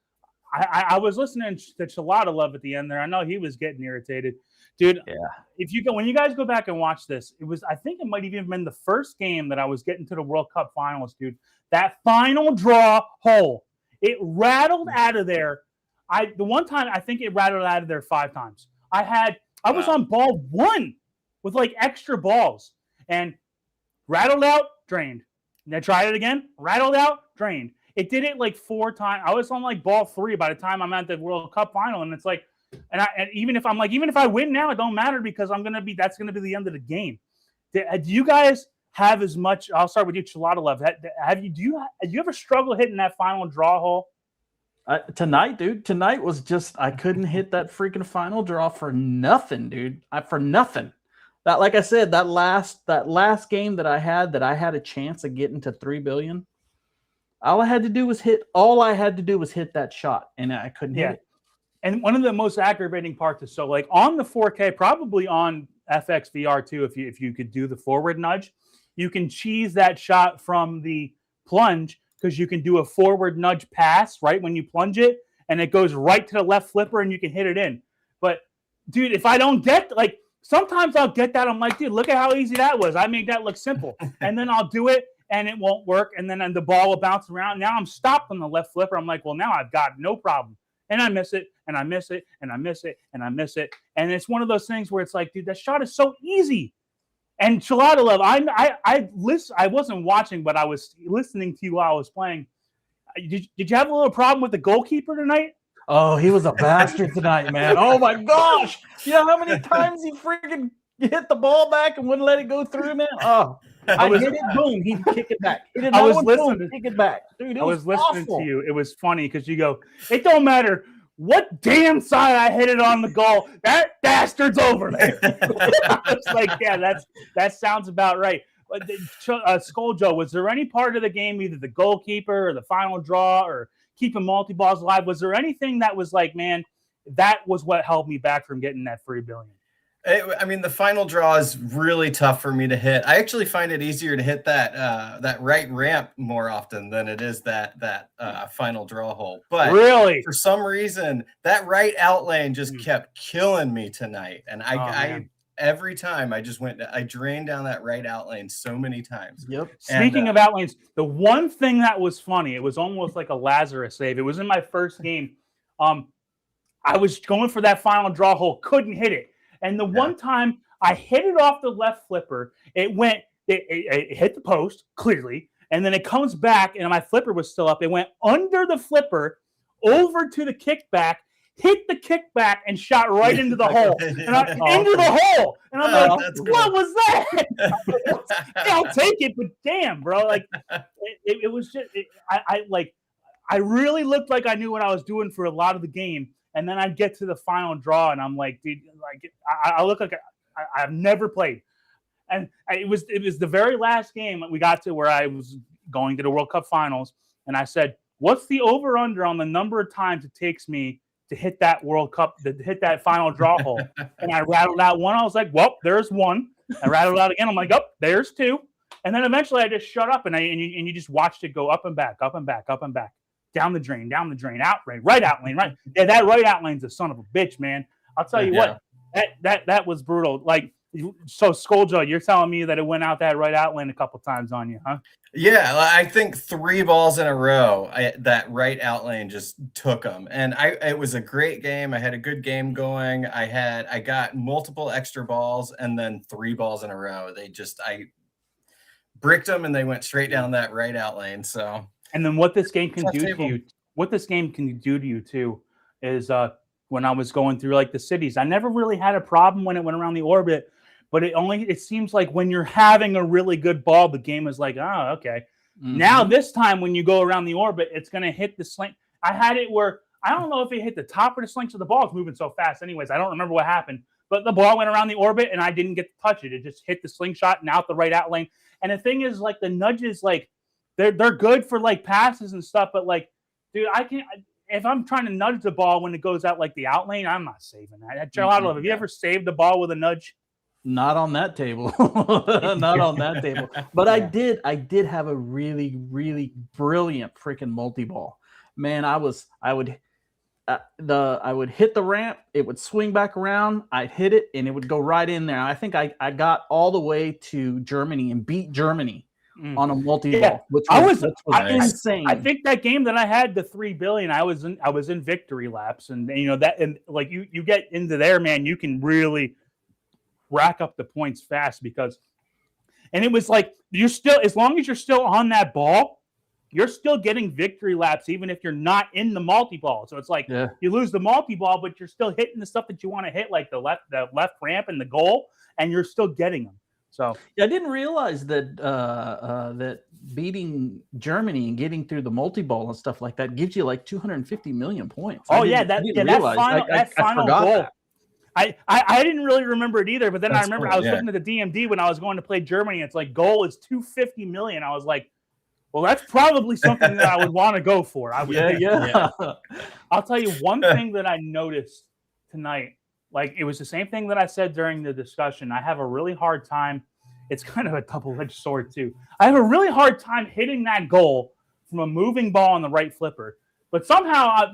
listening to Chalatalove at the end there. I know he was getting irritated, dude. Yeah. If you go, when you guys go back and watch this, it was. I think it might have even been the first game that I was getting to the World Cup finals, dude. That final draw hole. It rattled out of there. The one time I think it rattled out of there 5 times. I was on ball 1 with like extra balls and rattled out, drained. And I tried it again, rattled out, drained. It did it like 4 times. I was on like ball 3 by the time I'm at the World Cup final, and it's like, and even if I win now, it don't matter because that's gonna be the end of the game. Do you guys have as much? I'll start with you, Chalatalove. Do you ever struggle hitting that final draw hole? Tonight, dude. Tonight was just I couldn't hit that freaking final draw for nothing, dude. For nothing. That, like I said, that last game that I had a chance of getting to 3 billion. All I had to do was hit that shot, and I couldn't hit it. And one of the most aggravating parts is like on the 4K, probably on FX VR too, if you could do the forward nudge. You can cheese that shot from the plunge because you can do a forward nudge pass right when you plunge it, and it goes right to the left flipper, and you can hit it in. But, dude, if I don't get, like, sometimes I'll get that. I'm like, dude, look at how easy that was. I made that look simple. And then I'll do it, and it won't work, and then the ball will bounce around. Now I'm stopped on the left flipper. I'm like, well, now I've got no problem. And I miss it, and I miss it, and I miss it, and I miss it. And it's one of those things where it's like, dude, that shot is so easy. And Chalatalove, I wasn't watching, but I was listening to you while I was playing. Did you have a little problem with the goalkeeper tonight? Oh, he was a bastard tonight, man. Oh my gosh. You know how many times he freaking hit the ball back and wouldn't let it go through, man? Oh, I hit it, boom, he'd kick it back. I was listening, kick it back. Dude, I was listening to you. It was funny because you go, it don't matter what damn side I hit it on the goal, that bastard's over there. It's like, yeah, that sounds about right. Scoaljo, was there any part of the game, either the goalkeeper or the final draw or keeping multi-balls alive, was there anything that was like, man, that was what held me back from getting that 3 billion? I mean, the final draw is really tough for me to hit. I actually find it easier to hit that right ramp more often than it is that final draw hole. But really, for some reason, that right out lane just kept killing me tonight. And I every time I drained down that right out lane so many times. Yep. Speaking of out lanes, the one thing that was funny, it was almost like a Lazarus save. It was in my first game. I was going for that final draw hole, couldn't hit it. And the one time I hit it off the left flipper, it hit the post clearly, and then it comes back, and my flipper was still up. It went under the flipper, over to the kickback, hit the kickback, and shot right into the hole. Into the hole. And I'm like, what was that? I'll take it, but damn, bro. Like, it was just, I really looked like I knew what I was doing for a lot of the game. And then I'd get to the final draw, and I'm like, dude, like I look like I've never played. And it was the very last game we got to where I was going to the World Cup finals, and I said, what's the over under on the number of times it takes me to hit that World Cup, to hit that final draw hole? And I rattled out one. I was like, well, there's one. I rattled out again. I'm like, oh, there's two. And then eventually I just shut up, and you just watched it go up and back, up and back, up and back, down the drain, out lane, right out lane, right. Yeah, that right out lane's a son of a bitch, man. I'll tell you what, that was brutal. Like, so Scoaljo, you're telling me that it went out that right out lane a couple times on you, huh? Yeah, I think 3 balls in a row, that right out lane just took them. And it was a great game. I had a good game going. I got multiple extra balls, and then 3 balls in a row. I bricked them, and they went straight down that right out lane. So, and then what this game can do to you, what this game can do to you too, is when I was going through like the cities, I never really had a problem when it went around the orbit. But it seems like when you're having a really good ball, the game is like, oh, okay. Mm-hmm. Now this time when you go around the orbit, it's going to hit the sling. I had it where I don't know if it hit the top or the sling, so the ball is moving so fast anyways. I don't remember what happened. But the ball went around the orbit, and I didn't get to touch it. It just hit the slingshot and out the right out lane. And the thing is, like, the nudges, like, they're good for, like, passes and stuff. But, like, dude, if I'm trying to nudge the ball when it goes out, like, the out lane, I'm not saving that. Chalatalove, have you ever saved the ball with a nudge? Not on that table. Not on that table. But I did have a really, really brilliant freaking multi-ball. Man, I would hit the ramp, it would swing back around, I'd hit it, and it would go right in there. I think I got all the way to Germany and beat Germany on a multi-ball, which was insane. I think that game that I had the 3 billion, I was in victory laps, and you know that, and like you get into there, man, you can really rack up the points fast and it was like you're still, as long as you're still on that ball, you're still getting victory laps even if you're not in the multi-ball. So it's like you lose the multi-ball, but you're still hitting the stuff that you want to hit, like the left ramp and the goal, and you're still getting them. So I didn't realize that that beating Germany and getting through the multi-ball and stuff like that gives you like 250 million points. That final goal. I didn't really remember it either, but then I remember I was looking at the DMD when I was going to play Germany. It's like goal is 250 million. I was like, well, that's probably something that I would want to go for. I would I'll tell you one thing that I noticed tonight. Like, it was the same thing that I said during the discussion. I have a really hard time. It's kind of a double-edged sword too. I have a really hard time hitting that goal from a moving ball on the right flipper. But somehow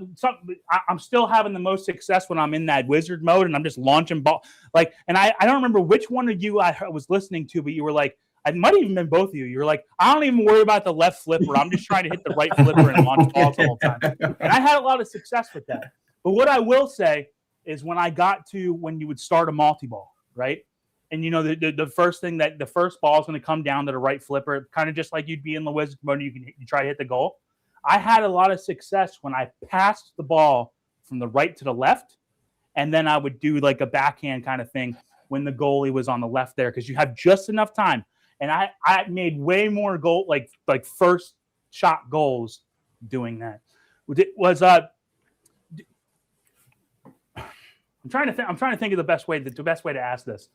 I'm still having the most success when I'm in that wizard mode and I'm just launching ball. Like, and I don't remember which one of you I was listening to, but you were like, it might have even been both of you. You were like, I don't even worry about the left flipper. I'm just trying to hit the right flipper and launch balls the whole time. And I had a lot of success with that. But what I will say is when you would start a multi-ball, right? And you know, the first thing that the first ball is going to come down to the right flipper, kind of just like you'd be in the wizard mode. You try to hit the goal. I had a lot of success when I passed the ball from the right to the left, and then I would do like a backhand kind of thing when the goalie was on the left there, because you have just enough time. And I made way more like first shot goals doing that. I'm trying to think of the best way to ask this.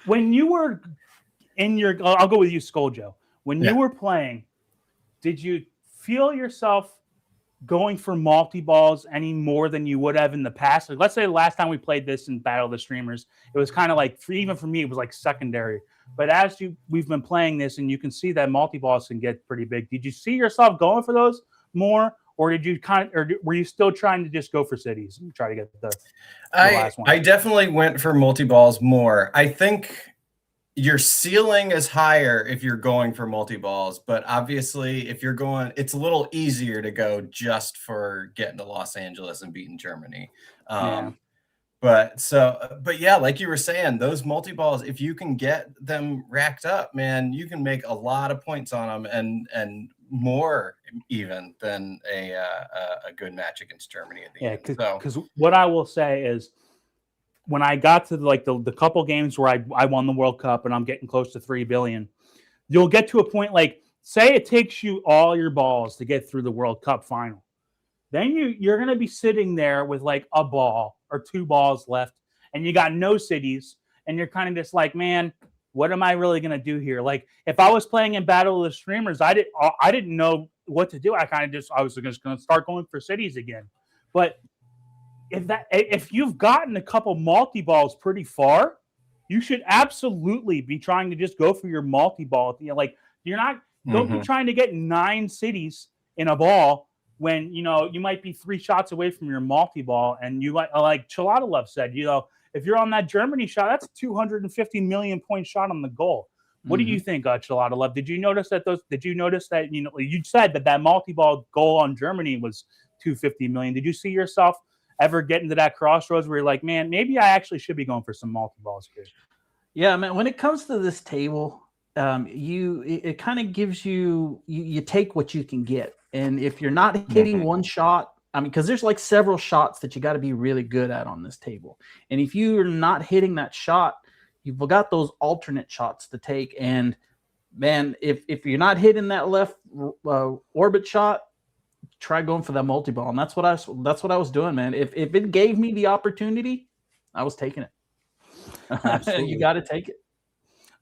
When you were I'll go with you, Scoaljo. When you were playing, did you feel yourself going for multi-balls any more than you would have in the past? Like, let's say the last time we played this in Battle of the Streamers, it was kind of like, even for me, it was like secondary. But we've been playing this, and you can see that multi-balls can get pretty big. Did you see yourself going for those more, or were you still trying to just go for cities and try to get the last one? I definitely went for multi-balls more. I think your ceiling is higher if you're going for multi-balls, but obviously if you're going, it's a little easier to go just for getting to Los Angeles and beating Germany. But yeah, like you were saying, those multi-balls, if you can get them racked up, man, you can make a lot of points on them, and more even than a good match against Germany at the end. Because what I will say is, when I got to like the couple games where I won the World Cup and I'm getting close to 3 billion, you'll get to a point, like, say it takes you all your balls to get through the World Cup final. then you're going to be sitting there with like a ball or 2 balls left, and you got no cities, and you're kind of just like, man, what am I really going to do here? Like if I was playing in Battle of the Streamers, I didn't know what to do. I was just going to start going for cities again. But if you've gotten a couple multi-balls pretty far, you should absolutely be trying to just go for your multi-ball. Like don't be trying to get 9 cities in a ball when you might be 3 shots away from your multi-ball. And you like Chalatalove said, if you're on that Germany shot, that's a 250 million point shot on the goal. What do you think, Chalatalove? Did you notice that you said that multi-ball goal on Germany was 250 million? Did you see yourself ever get into that crossroads where you're like, man, maybe I actually should be going for some multi-balls here? Yeah, man. When it comes to this table, it kind of gives you take what you can get. And if you're not hitting one shot, because there's like several shots that you got to be really good at on this table. And if you're not hitting that shot, you've got those alternate shots to take. And man, if you're not hitting that left orbit shot, try going for that multi-ball. And that's what I was doing, man. If it gave me the opportunity, I was taking it. Absolutely. You got to take it.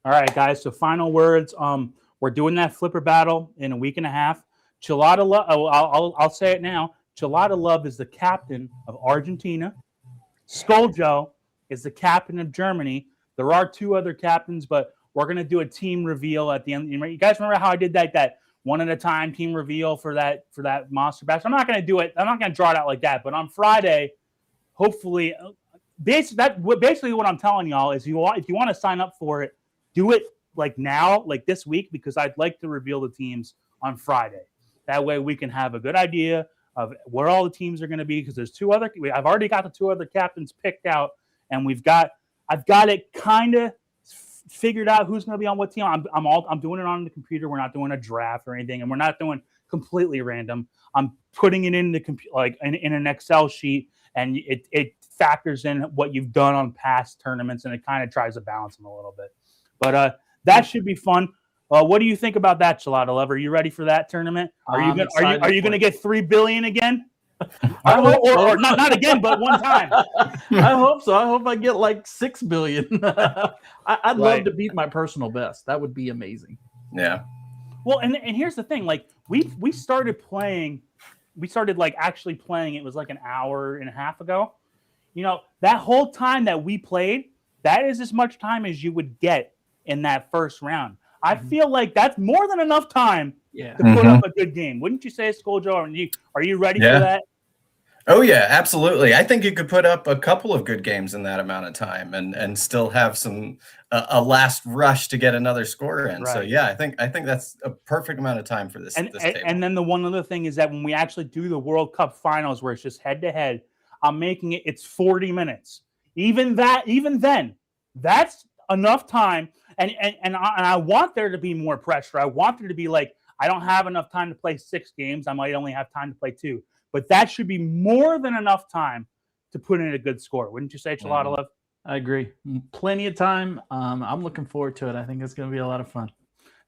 All right, guys. So final words. We're doing that flipper battle in a week and a half. Chalatalove, I'll say it now. Chalatalove is the captain of Argentina. Scoaljo is the captain of Germany. There are 2 other captains, but we're going to do a team reveal at the end. You guys remember how I did that one at a time team reveal for that Monster Bash? I'm not going to do it. I'm not going to draw it out like that. But on Friday, hopefully, basically what I'm telling y'all is if you want to sign up for it, do it like now, like this week, because I'd like to reveal the teams on Friday. That way we can have a good idea of where all the teams are going to be, because I've already got the 2 other captains picked out, and I've got it kind of figured out who's going to be on what team. I'm doing it on the computer. We're not doing a draft or anything, and we're not doing completely random. I'm putting it in the like in an Excel sheet, and it factors in what you've done on past tournaments, and it kind of tries to balance them a little bit. But that should be fun. What do you think about that, Chalatalove? Are you ready for that tournament? Are you going to get $3 billion again? or not again, but one time. I hope so. I hope I get like $6 billion. I'd love to beat my personal best. That would be amazing. Yeah. Well, and here's the thing. Like we started playing. We started like actually playing. It was like an hour and a half ago. That whole time that we played, that is as much time as you would get in that first round. I feel like that's more than enough time to put up a good game. Wouldn't you say, Scoaljo? Are you ready for that? Oh, yeah, absolutely. I think you could put up a couple of good games in that amount of time and still have a last rush to get another score in. Right. So, yeah, I think that's a perfect amount of time for this table. And then the one other thing is that when we actually do the World Cup finals where it's just head-to-head, I'm making it's 40 minutes. Even then, that's enough time. And I want there to be more pressure. I want there to be like, I don't have enough time to play 6 games. I might only have time to play 2. But that should be more than enough time to put in a good score. Wouldn't you say, Chalatalove? I agree. Plenty of time. I'm looking forward to it. I think it's going to be a lot of fun.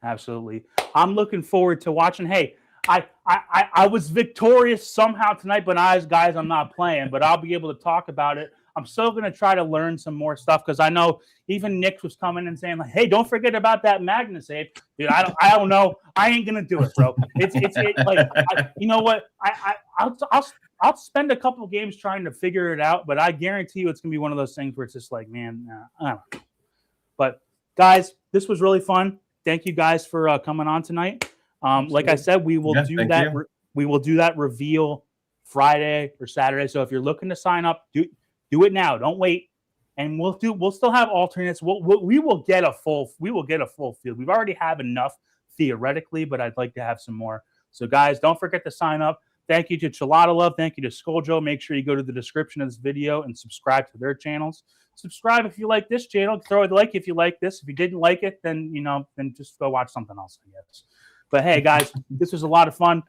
Absolutely. I'm looking forward to watching. Hey, I was victorious somehow tonight, but guys, I'm not playing. But I'll be able to talk about it. I'm still going to try to learn some more stuff, because I know even Nick was coming and saying, like, hey, don't forget about that Magna save. Dude, I don't know. I ain't going to do it, bro. You know what? I'll spend a couple games trying to figure it out, but I guarantee you it's going to be one of those things where it's just like, man, I don't know. But, guys, this was really fun. Thank you guys for coming on tonight. Like I said, we will do that. We will do that reveal Friday or Saturday. So if you're looking to sign up, do it now. Don't wait. And we'll still have alternates. We will get a full field. We've already have enough theoretically, but I'd like to have some more. So guys, don't forget to sign up. Thank you to Chalatalove. Thank you to Scoaljo. Make sure you go to the description of this video and subscribe to their channels. Subscribe if you like this channel. Throw a like if you like this. If you didn't like it, then then just go watch something else, I guess. But hey, guys, this was a lot of fun.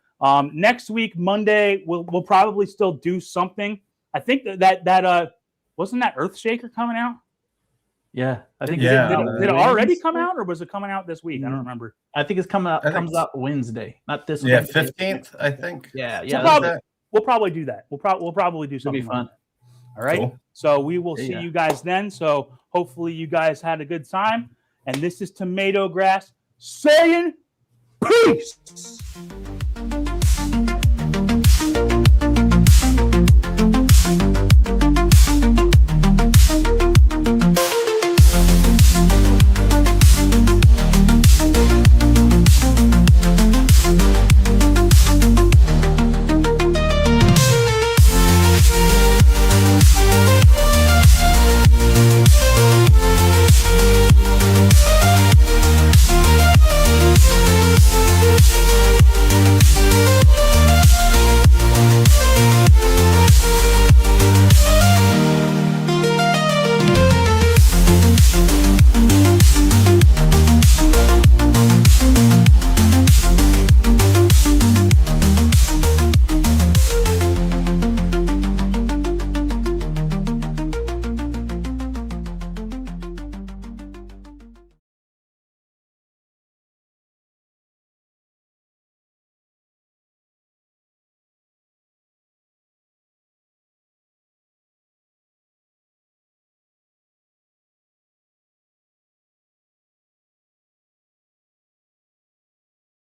Next week, Monday, we'll probably still do something. I think that wasn't that Earthshaker coming out? Yeah, I think did it already come out, or was it coming out this week? I don't remember. I think it's coming out. Comes out Wednesday, not this. Yeah, Wednesday. 15th, I think. Yeah. So we'll probably do that. We'll probably do It'll be something. fun. Like that. All right. Cool. So we will Yeah. see you guys then. So hopefully you guys had a good time. And this is TomatoGrass saying peace.